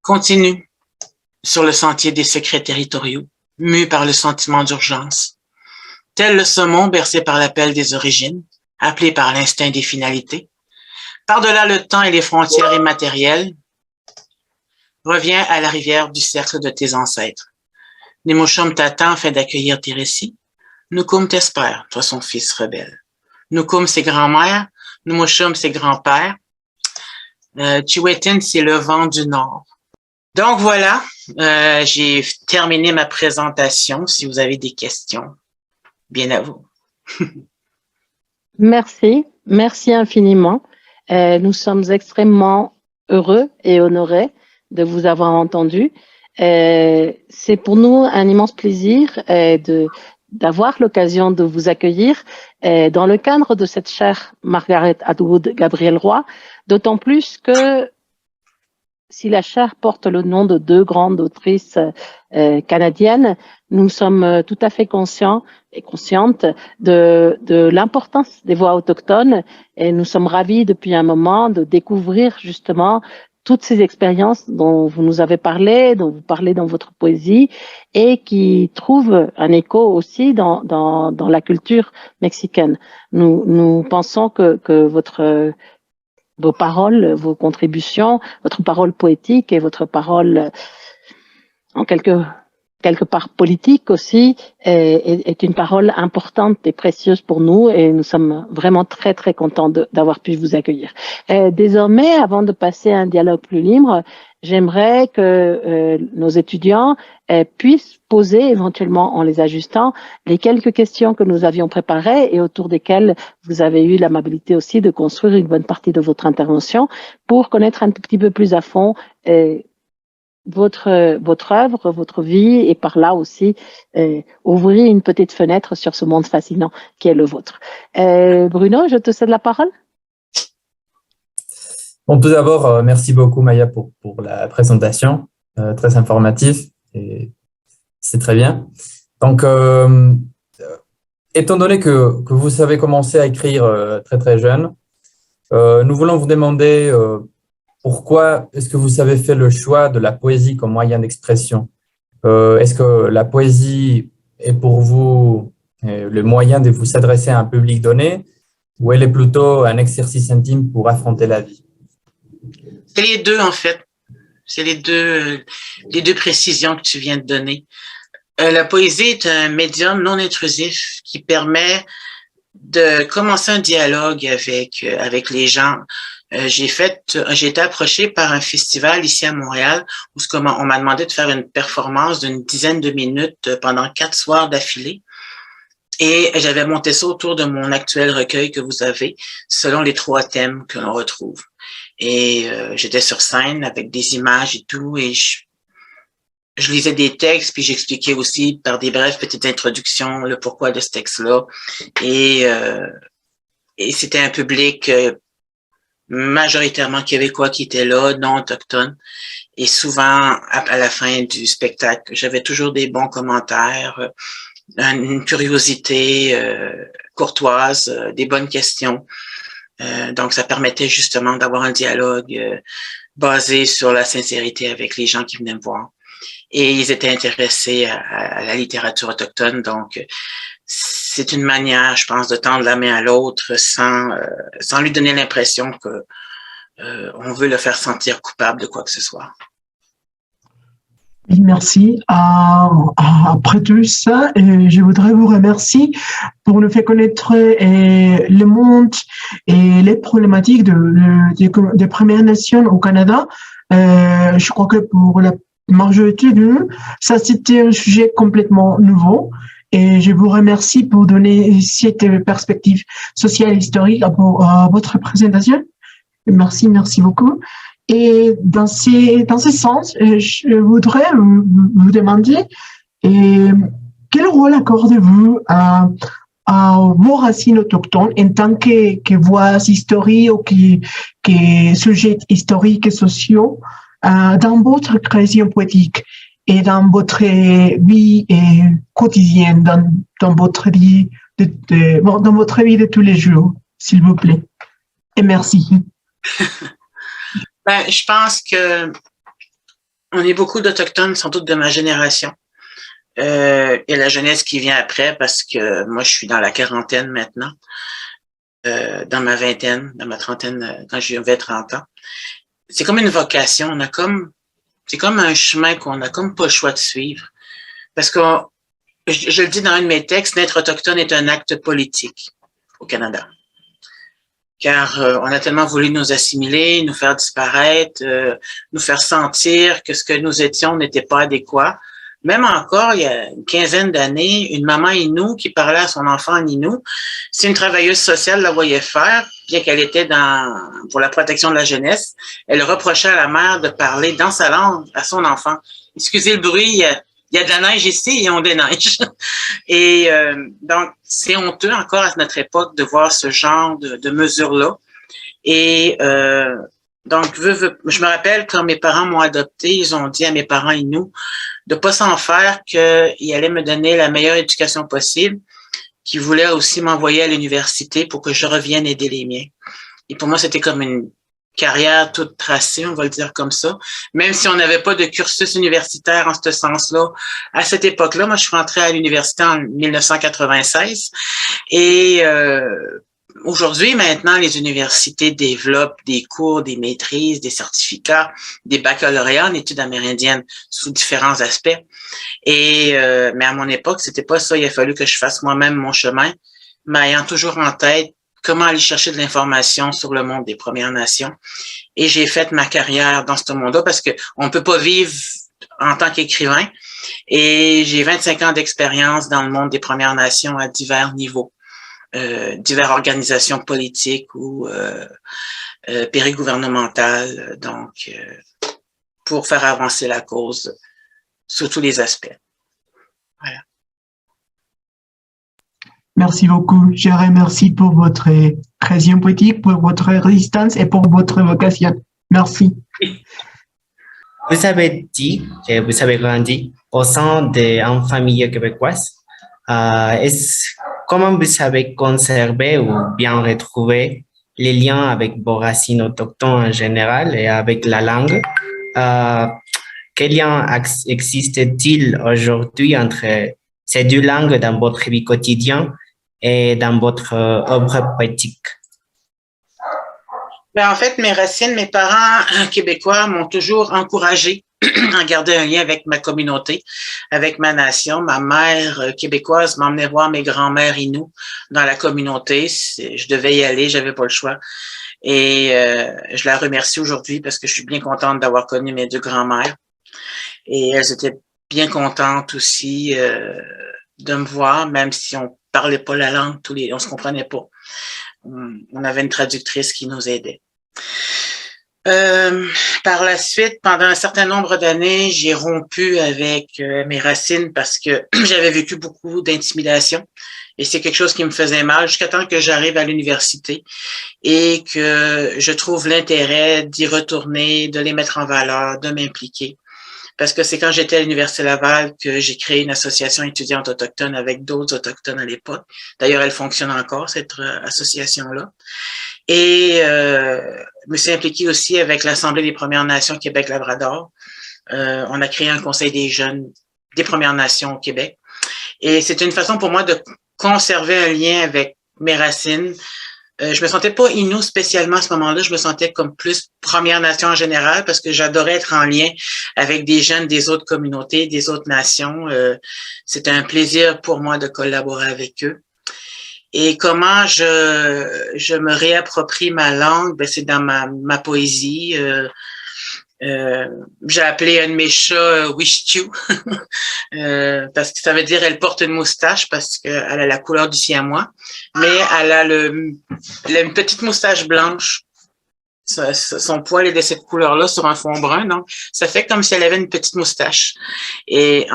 Continue sur le sentier des secrets territoriaux, mu par le sentiment d'urgence. Tel le saumon bercé par l'appel des origines, appelé par l'instinct des finalités, par-delà le temps et les frontières immatérielles, reviens à la rivière du cercle de tes ancêtres. Nemoshum t'attend afin d'accueillir tes récits. Nukum t'espère, toi son fils rebelle. Nukum, c'est grand-mère. Nemoshum, c'est grand-père. Chiwetin, c'est le vent du nord. Donc voilà, j'ai terminé ma présentation. Si vous avez des questions, bien à vous. Merci infiniment. Nous sommes extrêmement heureux et honorés de vous avoir entendu. C'est pour nous un immense plaisir d'avoir l'occasion de vous accueillir dans le cadre de cette chère Margaret Atwood Gabrielle Roy, d'autant plus que si la chaire porte le nom de deux grandes autrices canadiennes, nous sommes tout à fait conscients et conscientes de l'importance des voix autochtones et nous sommes ravis depuis un moment de découvrir justement toutes ces expériences dont vous nous avez parlé, dont vous parlez dans votre poésie et qui trouvent un écho aussi dans la culture mexicaine. Nous pensons que vos paroles, vos contributions, votre parole poétique et votre parole en quelque part politique aussi est une parole importante et précieuse pour nous et nous sommes vraiment très très contents d'avoir pu vous accueillir. Désormais, avant de passer à un dialogue plus libre, j'aimerais que nos étudiants puissent poser éventuellement en les ajustant les quelques questions que nous avions préparées et autour desquelles vous avez eu l'amabilité aussi de construire une bonne partie de votre intervention pour connaître un tout petit peu plus à fond votre œuvre, votre vie et par là aussi ouvrir une petite fenêtre sur ce monde fascinant qui est le vôtre. Bruno, je te cède la parole. Bon, tout d'abord, merci beaucoup Maya pour la présentation. très informatif et c'est très bien. Donc, étant donné que vous avez commencé à écrire très très jeune, nous voulons vous demander pourquoi est-ce que vous avez fait le choix de la poésie comme moyen d'expression? Est-ce que la poésie est pour vous le moyen de vous adresser à un public donné ou elle est plutôt un exercice intime pour affronter la vie? C'est les deux, en fait. C'est les deux précisions que tu viens de donner. La poésie est un médium non intrusif qui permet de commencer un dialogue avec les gens. J'ai été approché par un festival ici à Montréal où on m'a demandé de faire une performance d'une dizaine de minutes pendant 4 soirs d'affilée. Et j'avais monté ça autour de mon actuel recueil que vous avez, selon les 3 thèmes que l'on retrouve. Et j'étais sur scène avec des images et tout, et je lisais des textes, puis j'expliquais aussi par des brèves petites introductions le pourquoi de ce texte-là. Et c'était un public majoritairement québécois qui était là, non autochtone. Et souvent, à la fin du spectacle, j'avais toujours des bons commentaires, une curiosité courtoise, des bonnes questions. Donc, ça permettait justement d'avoir un dialogue basé sur la sincérité avec les gens qui venaient me voir. Et ils étaient intéressés à la littérature autochtone. Donc, c'est une manière, je pense, de tendre la main à l'autre sans lui donner l'impression que on veut le faire sentir coupable de quoi que ce soit. Merci. Après tout ça, je voudrais vous remercier pour nous faire connaître le monde et les problématiques des Premières Nations au Canada. Je crois que pour la majorité de nous, ça c'était un sujet complètement nouveau. Et je vous remercie pour donner cette perspective sociale et historique à votre présentation. Merci beaucoup. Et dans ce sens, je voudrais vous demander quel rôle accordez-vous à vos racines autochtones en tant que voix historiques ou que sujets historiques et sociaux dans votre création poétique et dans votre vie quotidienne, dans votre vie dans votre vie de tous les jours, s'il vous plaît. Et merci. Je pense que on est beaucoup d'Autochtones, sans doute de ma génération. Et la jeunesse qui vient après, parce que moi, je suis dans la quarantaine maintenant, dans ma vingtaine, dans ma trentaine, quand j'avais 30 ans. C'est comme une vocation. C'est comme un chemin qu'on n'a comme pas le choix de suivre. Parce que, je le dis dans un de mes textes, naître autochtone est un acte politique au Canada. Car on a tellement voulu nous assimiler, nous faire disparaître, nous faire sentir que ce que nous étions n'était pas adéquat. Même encore, il y a une quinzaine d'années, une maman Innu qui parlait à son enfant en Innu, si une travailleuse sociale la voyait faire, bien qu'elle était pour la protection de la jeunesse, elle reprochait à la mère de parler dans sa langue à son enfant. Excusez le bruit, il y a de la neige ici et on déneige. Et donc, c'est honteux encore à notre époque de voir ce genre de mesures-là. Et donc, je me rappelle quand mes parents m'ont adopté, ils ont dit à mes parents Innu de pas s'en faire, qu'ils allaient me donner la meilleure éducation possible, qu'ils voulaient aussi m'envoyer à l'université pour que je revienne aider les miens. Et pour moi, c'était comme une carrière toute tracée, on va le dire comme ça. Même si on n'avait pas de cursus universitaire en ce sens-là, à cette époque-là, moi, je suis rentrée à l'université en 1996. Et aujourd'hui, maintenant, les universités développent des cours, des maîtrises, des certificats, des baccalauréats en études amérindiennes sous différents aspects. Et mais à mon époque, c'était pas ça. Il a fallu que je fasse moi-même mon chemin, mais ayant toujours en tête comment aller chercher de l'information sur le monde des Premières Nations. Et j'ai fait ma carrière dans ce monde-là parce que on peut pas vivre en tant qu'écrivain. Et j'ai 25 ans d'expérience dans le monde des Premières Nations à divers niveaux. Diverses organisations politiques ou périgouvernementales, donc pour faire avancer la cause sous tous les aspects. Voilà. Merci beaucoup. Je remercie pour votre création poétique, pour votre résistance et pour votre vocation. Merci. Vous avez dit que vous avez grandi au sein d'une famille québécoise. Comment vous avez conservé ou bien retrouvé les liens avec vos racines autochtones en général et avec la langue? Euh, Quel lien existe-t-il aujourd'hui entre ces deux langues dans votre vie quotidienne et dans votre œuvre poétique? Ben, en fait, mes racines, mes parents québécois m'ont toujours encouragé à garder un lien avec ma communauté, avec ma nation. Ma mère québécoise m'emmenait voir mes grands-mères Inuits dans la communauté. Je devais y aller, j'avais pas le choix. Et je la remercie aujourd'hui parce que je suis bien contente d'avoir connu mes deux grands-mères. Et elles étaient bien contentes aussi de me voir, même si on parlait pas la langue, on se comprenait pas. On avait une traductrice qui nous aidait. Par la suite, pendant un certain nombre d'années, j'ai rompu avec mes racines parce que j'avais vécu beaucoup d'intimidation et c'est quelque chose qui me faisait mal jusqu'à temps que j'arrive à l'université et que je trouve l'intérêt d'y retourner, de les mettre en valeur, de m'impliquer. Parce que c'est quand j'étais à l'Université Laval que j'ai créé une association étudiante autochtone avec d'autres autochtones à l'époque. D'ailleurs, elle fonctionne encore, cette association-là. Et je me suis impliquée aussi avec l'Assemblée des Premières Nations Québec-Labrador. On a créé un conseil des jeunes des Premières Nations au Québec. Et c'est une façon pour moi de conserver un lien avec mes racines. Je me sentais pas Innu spécialement à ce moment-là. Je me sentais comme plus Première Nation en général parce que j'adorais être en lien avec des jeunes des autres communautés, des autres nations. C'était un plaisir pour moi de collaborer avec eux. Et comment je me réapproprie ma langue, ben c'est dans ma poésie. J'ai appelé un de mes chats Wishtu parce que ça veut dire elle porte une moustache parce qu'elle a la couleur du siamois, mais elle a une petite moustache blanche. Son poil est de cette couleur-là sur un fond brun, donc ça fait comme si elle avait une petite moustache. Et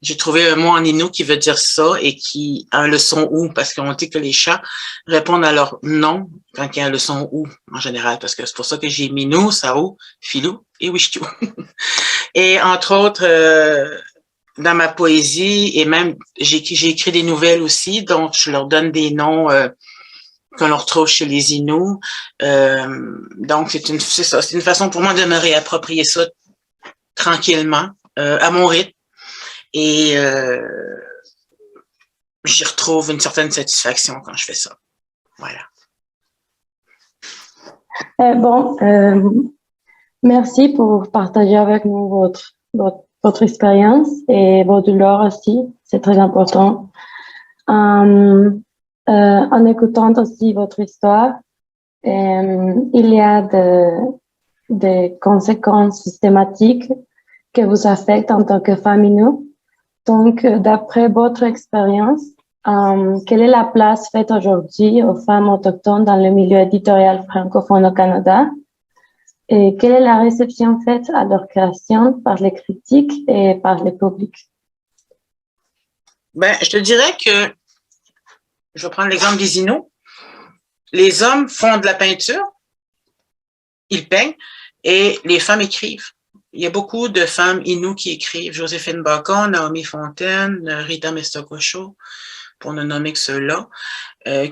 j'ai trouvé un mot en Innu qui veut dire ça et qui a le son ou, parce qu'on dit que les chats répondent à leur nom quand il y a le son ou en général, parce que c'est pour ça que j'ai mis nous, Sao, Filou et Wishtu. Et entre autres, dans ma poésie et même j'ai écrit des nouvelles aussi, donc je leur donne des noms que l'on retrouve chez les Inuits. Donc, c'est une façon pour moi de me réapproprier ça tranquillement, à mon rythme. Et j'y retrouve une certaine satisfaction quand je fais ça. Voilà. Merci pour partager avec nous votre expérience et vos douleurs aussi. C'est très important. En écoutant aussi votre histoire, il y a des conséquences systématiques qui vous affectent en tant que femme Innu. Donc, d'après votre expérience, quelle est la place faite aujourd'hui aux femmes autochtones dans le milieu éditorial francophone au Canada? Et quelle est la réception faite à leur création par les critiques et par le public? Ben, je te dirais que je vais prendre l'exemple des Inuits. Les hommes font de la peinture, ils peignent, et les femmes écrivent. Il y a beaucoup de femmes Inuits qui écrivent. Joséphine Bacon, Naomi Fontaine, Rita Mestokosho, pour ne nommer que ceux-là,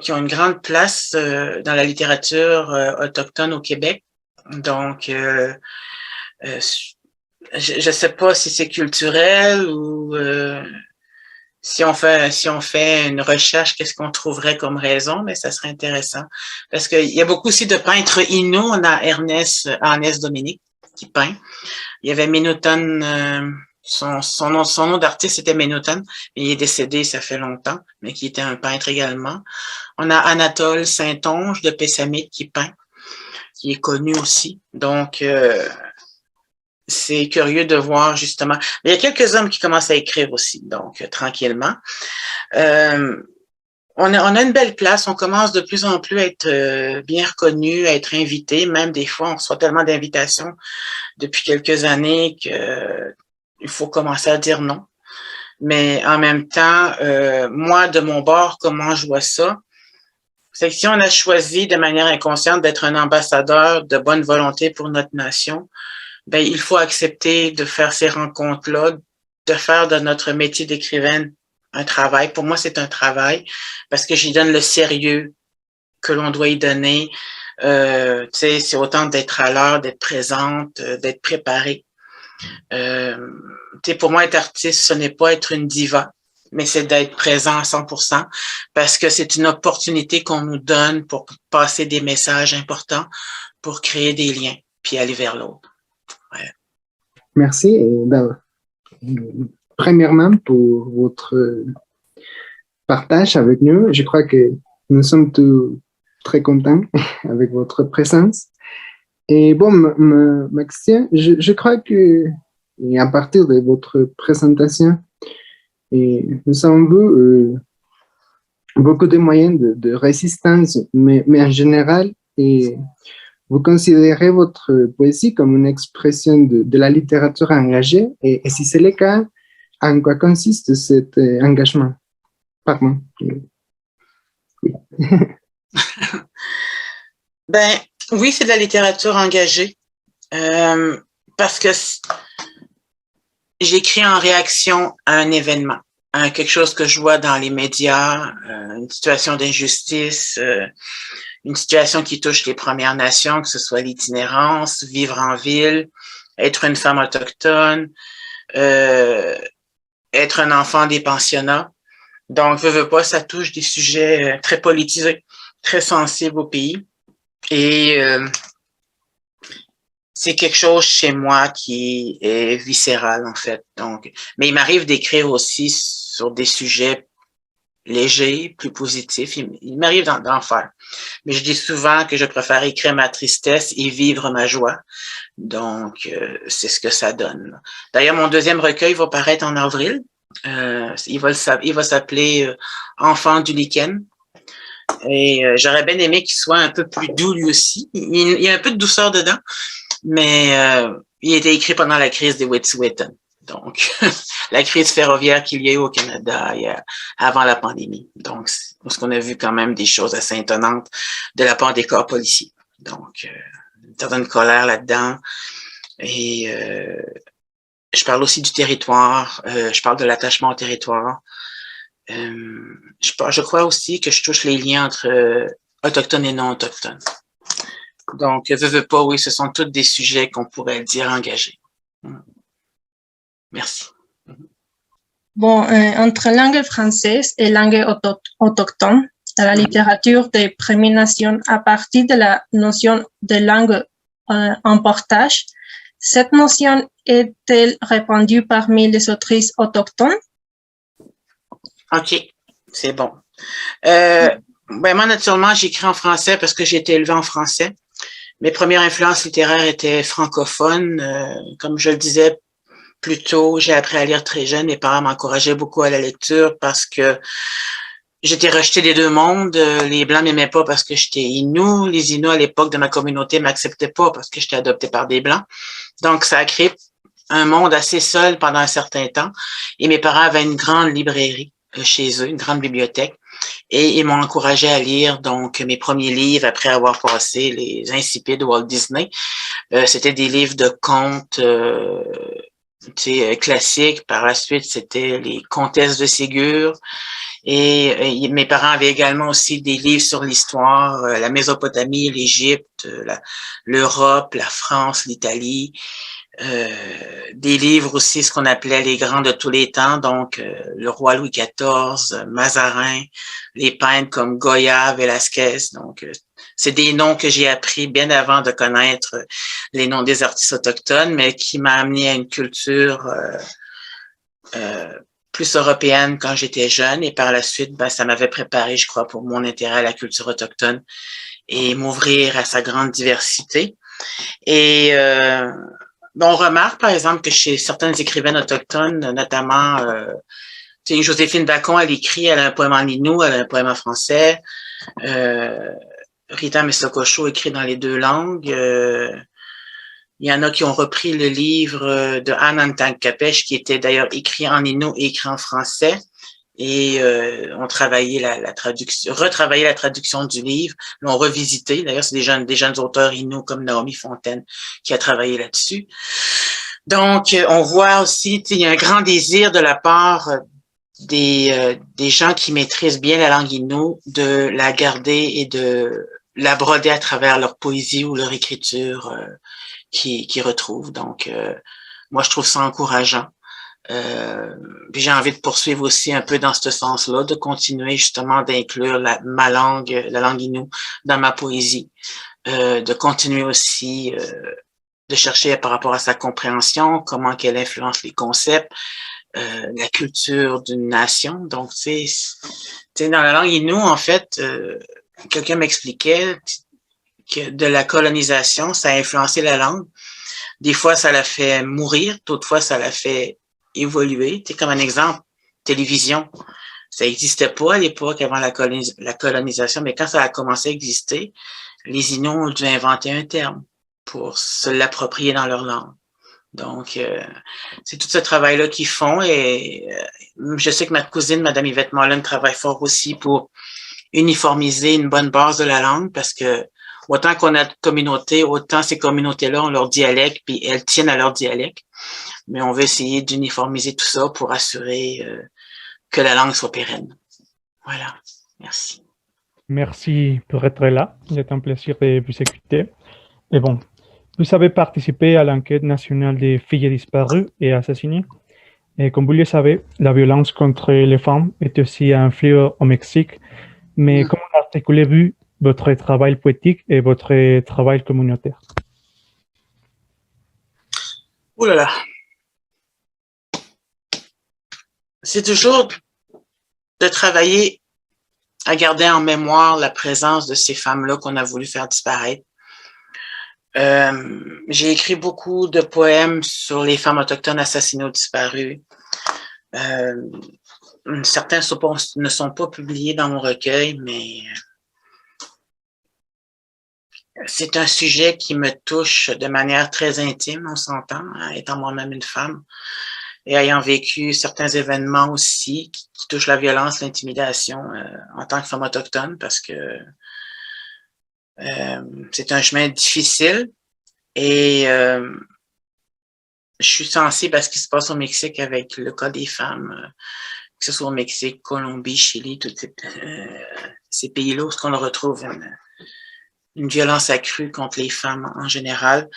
qui ont une grande place dans la littérature autochtone au Québec. Donc, je sais pas si c'est culturel ou si on fait une recherche, qu'est-ce qu'on trouverait comme raison, mais ça serait intéressant. Parce qu'il y a beaucoup aussi de peintres Inuits. On a Ernest Dominique qui peint. Il y avait Minutan, son nom d'artiste était Minutan, mais il est décédé, ça fait longtemps, mais qui était un peintre également. On a Anatole Saint-Onge de Pessamit qui peint, qui est connu aussi. Donc, c'est curieux de voir justement. Il y a quelques hommes qui commencent à écrire aussi, donc tranquillement. On a une belle place, on commence de plus en plus à être bien reconnu, à être invité, même des fois on reçoit tellement d'invitations depuis quelques années que il faut commencer à dire non. Mais en même temps, moi de mon bord, comment je vois ça, c'est que si on a choisi de manière inconsciente d'être un ambassadeur de bonne volonté pour notre nation, ben, il faut accepter de faire ces rencontres-là, de faire de notre métier d'écrivaine un travail. Pour moi, c'est un travail parce que j'y donne le sérieux que l'on doit y donner. C'est autant d'être à l'heure, d'être présente, d'être préparée. Pour moi, être artiste, ce n'est pas être une diva, mais c'est d'être présent à 100% parce que c'est une opportunité qu'on nous donne pour passer des messages importants, pour créer des liens, puis aller vers l'autre. Ouais. Merci. Premièrement, pour votre partage avec nous, je crois que nous sommes tous très contents avec votre présence. Et bon, ma question, je crois que et à partir de votre présentation, nous avons vu beaucoup de moyens de résistance, mais en général, vous considérez votre poésie comme une expression de la littérature engagée, et si c'est le cas, en quoi consiste cet engagement? Pardon. Oui. Ben, oui, c'est de la littérature engagée, parce que j'écris en réaction à un événement, à quelque chose que je vois dans les médias, une situation d'injustice, une situation qui touche les Premières Nations, que ce soit l'itinérance, vivre en ville, être une femme autochtone, être un enfant des pensionnats. Donc, veux pas, ça touche des sujets très politisés, très sensibles au pays. Et c'est quelque chose chez moi qui est viscéral, en fait. Donc, mais il m'arrive d'écrire aussi sur des sujets légers, plus positifs. Il m'arrive d'en faire. Mais je dis souvent que je préfère écrire ma tristesse et vivre ma joie. Donc, c'est ce que ça donne. D'ailleurs, mon deuxième recueil va paraître en avril. Il va s'appeler Enfant du lichen. Et j'aurais bien aimé qu'il soit un peu plus doux lui aussi. Il y a un peu de douceur dedans, mais il a été écrit pendant la crise des Wet'suwet'en. Donc, la crise ferroviaire qu'il y a eu au Canada avant la pandémie. Donc, parce qu'on a vu quand même des choses assez étonnantes de la part des corps policiers. Donc, une certaine colère là-dedans. Et je parle aussi du territoire. Je parle de l'attachement au territoire. Je crois aussi que je touche les liens entre autochtones et non autochtones. Donc, veux pas, oui, ce sont tous des sujets qu'on pourrait dire engagés. Merci. Bon, entre langue française et langue autochtone, dans la littérature des Premières Nations, à partir de la notion de langue en portage, cette notion est-elle répandue parmi les autrices autochtones? OK, c'est bon. Moi, naturellement, j'écris en français parce que j'ai été élevée en français. Mes premières influences littéraires étaient francophones. Comme je le disais plus tôt, j'ai appris à lire très jeune. Mes parents m'encourageaient beaucoup à la lecture parce que j'étais rejetée des deux mondes. Les Blancs m'aimaient pas parce que j'étais Innu. Les Inuits, à l'époque de ma communauté, m'acceptaient pas parce que j'étais adoptée par des Blancs. Donc, ça a créé un monde assez seul pendant un certain temps. Et mes parents avaient une grande librairie chez eux, une grande bibliothèque. Et ils m'ont encouragé à lire donc mes premiers livres après avoir passé les insipides de Walt Disney. C'était des livres de contes classiques. Par la suite, c'était les Comtesses de Ségur. Et mes parents avaient également aussi des livres sur l'histoire, la Mésopotamie, l'Égypte, l'Europe, la France, l'Italie. Des livres aussi, ce qu'on appelait les grands de tous les temps, donc le roi Louis XIV, Mazarin, les peintres comme Goya, Velázquez. Donc, c'est des noms que j'ai appris bien avant de connaître les noms des artistes autochtones, mais qui m'a amené à une culture plus européenne quand j'étais jeune. Et par la suite, ça m'avait préparé, je crois, pour mon intérêt à la culture autochtone et m'ouvrir à sa grande diversité. Et on remarque, par exemple, que chez certaines écrivaines autochtones, notamment Joséphine Bacon, elle a un poème en Innu, elle a un poème en français. Rita Mesokosho écrit dans les deux langues. Il y en a qui ont repris le livre de Anne Antang Kapesh, qui était d'ailleurs écrit en Innu et écrit en français. et ont travaillé la traduction, retravaillé la traduction du livre, l'ont revisité. D'ailleurs, c'est des jeunes auteurs Innu comme Naomi Fontaine qui a travaillé là-dessus. Donc, on voit aussi, il y a un grand désir de la part des gens qui maîtrisent bien la langue Innu de la garder et de la broder à travers leur poésie ou leur écriture qu'ils retrouvent. Donc, moi, je trouve ça encourageant. Puis j'ai envie de poursuivre aussi un peu dans ce sens-là, de continuer justement d'inclure ma langue, la langue Innu, dans ma poésie, de continuer aussi de chercher par rapport à sa compréhension, comment qu'elle influence les concepts, la culture d'une nation. Donc, tu sais, dans la langue Innu, en fait, quelqu'un m'expliquait que de la colonisation, ça a influencé la langue. Des fois, ça la fait mourir, d'autres fois, ça la fait évoluer. Tu sais, comme un exemple, télévision, ça n'existait pas à l'époque avant la colonisation, mais quand ça a commencé à exister, les Inuits ont dû inventer un terme pour se l'approprier dans leur langue. Donc, c'est tout ce travail-là qu'ils font et je sais que ma cousine, Madame Yvette Mullen, travaille fort aussi pour uniformiser une bonne base de la langue parce que autant qu'on a de communautés, autant ces communautés-là ont leur dialecte puis elles tiennent à leur dialecte. Mais on veut essayer d'uniformiser tout ça pour assurer que la langue soit pérenne. Voilà. Merci. Merci pour être là. C'est un plaisir de vous écouter. Et bon, vous avez participé à l'enquête nationale des filles disparues et assassinées. Et comme vous le savez, la violence contre les femmes est aussi un fléau au Mexique. Mais comment articulez-vous votre travail poétique et votre travail communautaire? Ouh là là. C'est toujours de travailler à garder en mémoire la présence de ces femmes-là qu'on a voulu faire disparaître. J'ai écrit beaucoup de poèmes sur les femmes autochtones assassinées ou disparues. Certains ne sont pas publiés dans mon recueil, mais c'est un sujet qui me touche de manière très intime, on s'entend, étant moi-même une femme. Et ayant vécu certains événements aussi qui touchent la violence, l'intimidation en tant que femme autochtone, parce que c'est un chemin difficile et je suis sensible à ce qui se passe au Mexique avec le cas des femmes, que ce soit au Mexique, Colombie, Chili, tous ces pays-là où on retrouve une violence accrue contre les femmes en général.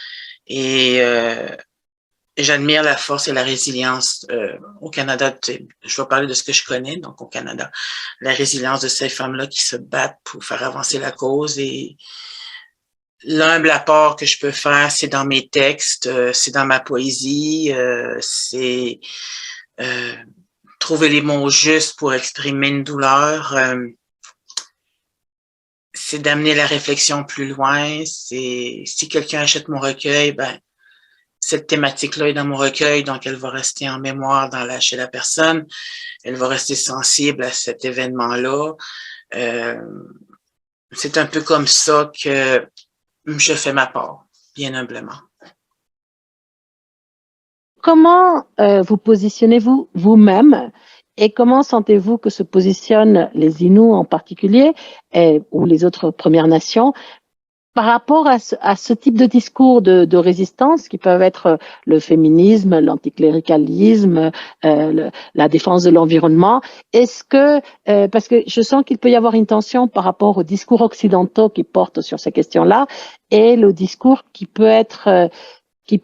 Et j'admire la force et la résilience au Canada. Je vais parler de ce que je connais, donc au Canada. La résilience de ces femmes-là qui se battent pour faire avancer la cause. Et l'humble apport que je peux faire, c'est dans mes textes, c'est dans ma poésie, c'est trouver les mots justes pour exprimer une douleur. C'est d'amener la réflexion plus loin. C'est si quelqu'un achète mon recueil, ben cette thématique-là est dans mon recueil, donc elle va rester en mémoire chez la personne. Elle va rester sensible à cet événement-là. C'est un peu comme ça que je fais ma part, bien humblement. Comment vous positionnez-vous vous-même et comment sentez-vous que se positionnent les Inuits en particulier ou les autres Premières Nations par rapport à ce type de discours de résistance qui peuvent être le féminisme, l'anticléricalisme, la défense de l'environnement? Est-ce que, parce que je sens qu'il peut y avoir une tension par rapport aux discours occidentaux qui portent sur ces questions-là et le discours qui peut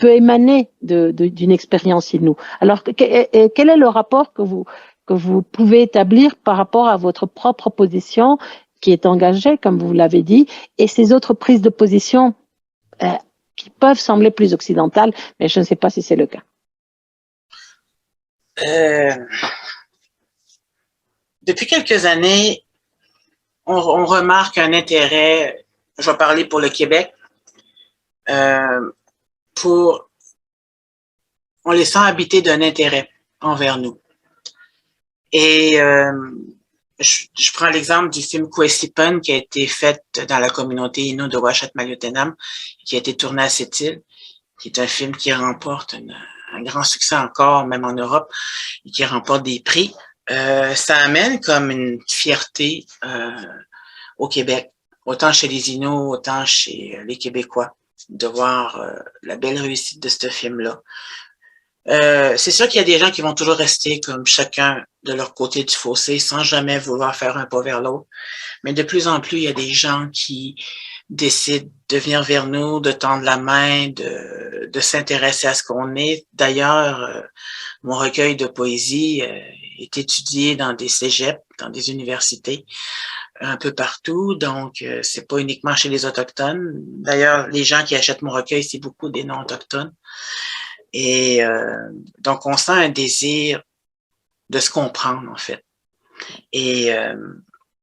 émaner d'une expérience Innu. Alors, quel est le rapport que vous pouvez établir par rapport à votre propre position qui est engagée, comme vous l'avez dit, et ces autres prises de position qui peuvent sembler plus occidentales, mais je ne sais pas si c'est le cas. Depuis quelques années, on remarque un intérêt, je vais parler pour le Québec, on les sent habités d'un intérêt envers nous. Et je prends l'exemple du film Kwesipan qui a été fait dans la communauté Innu de Ouashat Maliotenam, qui a été tourné à cette île, qui est un film qui remporte un grand succès encore, même en Europe, et qui remporte des prix. Ça amène comme une fierté au Québec, autant chez les Inuits, autant chez les Québécois, de voir la belle réussite de ce film-là. C'est sûr qu'il y a des gens qui vont toujours rester comme chacun de leur côté du fossé sans jamais vouloir faire un pas vers l'autre. Mais de plus en plus, il y a des gens qui décident de venir vers nous, de tendre la main, de s'intéresser à ce qu'on est. D'ailleurs, mon recueil de poésie est étudié dans des cégeps, dans des universités, un peu partout. Donc, c'est pas uniquement chez les Autochtones. D'ailleurs, les gens qui achètent mon recueil, c'est beaucoup des non-autochtones. Et donc, on sent un désir de se comprendre, en fait. Et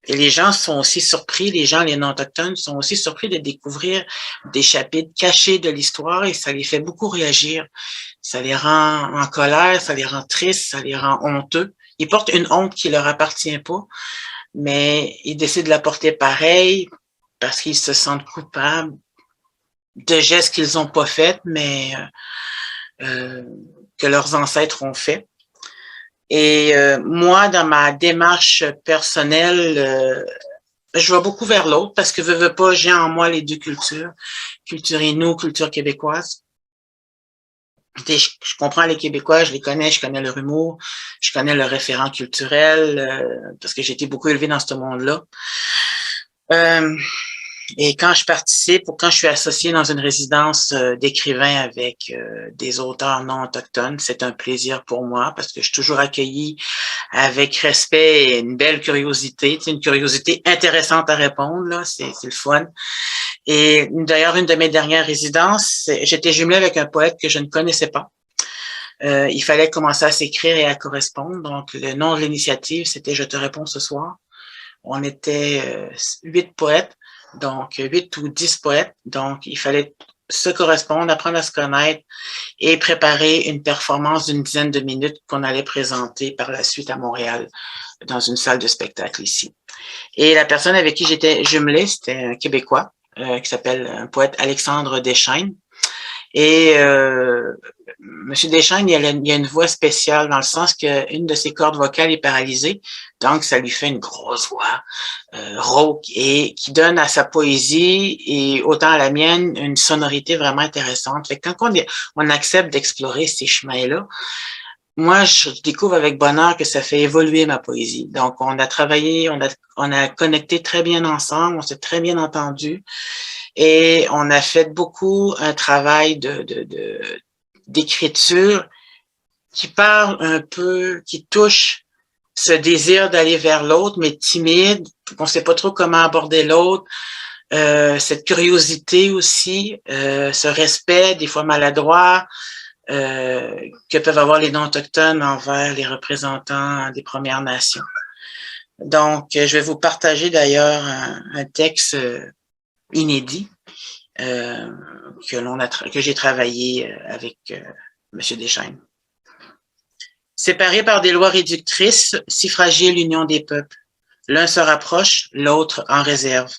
les gens sont aussi surpris, les non-autochtones sont aussi surpris de découvrir des chapitres cachés de l'histoire et ça les fait beaucoup réagir. Ça les rend en colère, ça les rend tristes, ça les rend honteux. Ils portent une honte qui leur appartient pas, mais ils décident de la porter pareil parce qu'ils se sentent coupables de gestes qu'ils n'ont pas faits, mais que leurs ancêtres ont fait. Et moi, dans ma démarche personnelle, je vais beaucoup vers l'autre parce que veux pas, j'ai en moi les deux cultures, culture Innu, culture québécoise. Je comprends les Québécois, je connais leur humour, je connais leur référent culturel parce que j'ai été beaucoup élevée dans ce monde-là. Et quand je participe ou quand je suis associée dans une résidence d'écrivains avec des auteurs non autochtones, c'est un plaisir pour moi parce que je suis toujours accueillie avec respect et une belle curiosité, une curiosité intéressante à répondre, là, c'est le fun. Et d'ailleurs, une de mes dernières résidences, j'étais jumelée avec un poète que je ne connaissais pas. Il fallait commencer à s'écrire et à correspondre. Donc, le nom de l'initiative, c'était « Je te réponds ce soir ». On était 8 poètes. Donc, 8 ou 10 poètes. Donc, il fallait se correspondre, apprendre à se connaître et préparer une performance d'une dizaine de minutes qu'on allait présenter par la suite à Montréal dans une salle de spectacle ici. Et la personne avec qui j'étais jumelée, c'était un Québécois qui s'appelle un poète Alexandre Deschaines. Et Monsieur Deschaines, il y a une voix spéciale dans le sens qu'une de ses cordes vocales est paralysée, donc ça lui fait une grosse voix rauque et qui donne à sa poésie et autant à la mienne une sonorité vraiment intéressante. Fait que quand on accepte d'explorer ces chemins-là, moi je découvre avec bonheur que ça fait évoluer ma poésie. Donc on a travaillé, on a connecté très bien ensemble, on s'est très bien entendu. Et on a fait beaucoup un travail d'écriture qui parle un peu, qui touche ce désir d'aller vers l'autre, mais timide, on ne sait pas trop comment aborder l'autre, cette curiosité aussi, ce respect, des fois maladroit, que peuvent avoir les non-autochtones envers les représentants des Premières Nations. Donc, je vais vous partager d'ailleurs un texte inédit que j'ai travaillé avec M. Deschaines. Séparés par des lois réductrices, si fragile l'union des peuples, l'un se rapproche, l'autre en réserve.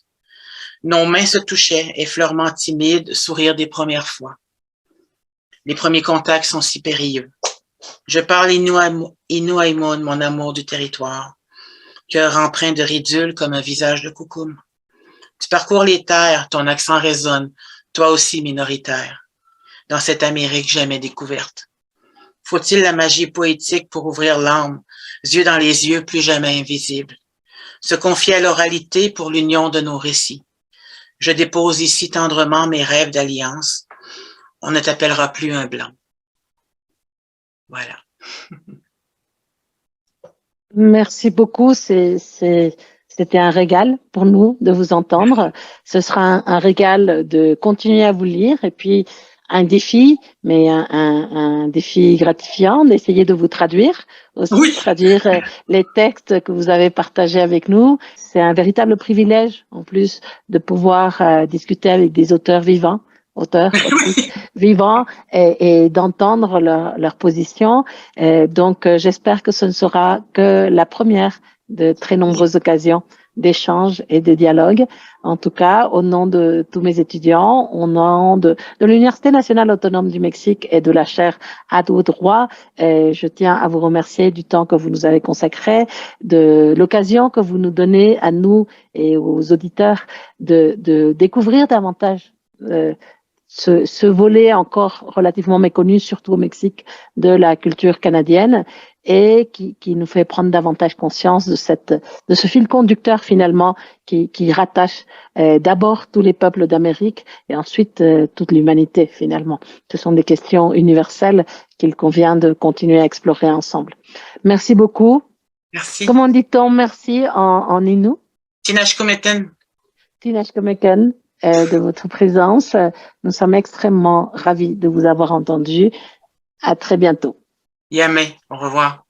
Nos mains se touchaient, effleurement timides, sourire des premières fois. Les premiers contacts sont si périlleux. Je parle Innu-Aimon, mon amour du territoire, cœur empreint de ridule comme un visage de coucoum. Tu parcours les terres, ton accent résonne, toi aussi minoritaire, dans cette Amérique jamais découverte. Faut-il la magie poétique pour ouvrir l'âme, yeux dans les yeux plus jamais invisibles? Se confier à l'oralité pour l'union de nos récits. Je dépose ici tendrement mes rêves d'alliance. On ne t'appellera plus un blanc. Voilà. Merci beaucoup. C'était un régal pour nous de vous entendre. Ce sera un régal de continuer à vous lire et puis un défi, mais un défi gratifiant d'essayer de vous traduire aussi, oui. Traduire les textes que vous avez partagés avec nous. C'est un véritable privilège en plus de pouvoir discuter avec des auteurs vivants. Vivants et d'entendre leur position. Donc, j'espère que ce ne sera que la première de très nombreuses occasions d'échange et de dialogue. En tout cas, au nom de tous mes étudiants, au nom de l'Université nationale autonome du Mexique et de la chaire Atwood Roy, je tiens à vous remercier du temps que vous nous avez consacré, de l'occasion que vous nous donnez à nous et aux auditeurs de découvrir davantage ce volet encore relativement méconnu, surtout au Mexique, de la culture canadienne et qui nous fait prendre davantage conscience de ce fil conducteur finalement qui rattache d'abord tous les peuples d'Amérique et ensuite toute l'humanité finalement. Ce sont des questions universelles qu'il convient de continuer à explorer ensemble. Merci beaucoup. Merci. Comment dit-on merci en Innu? Tinashkumeten. Tinashkumeten. De votre présence. Nous sommes extrêmement ravis de vous avoir entendu. À très bientôt. Yamé, au revoir.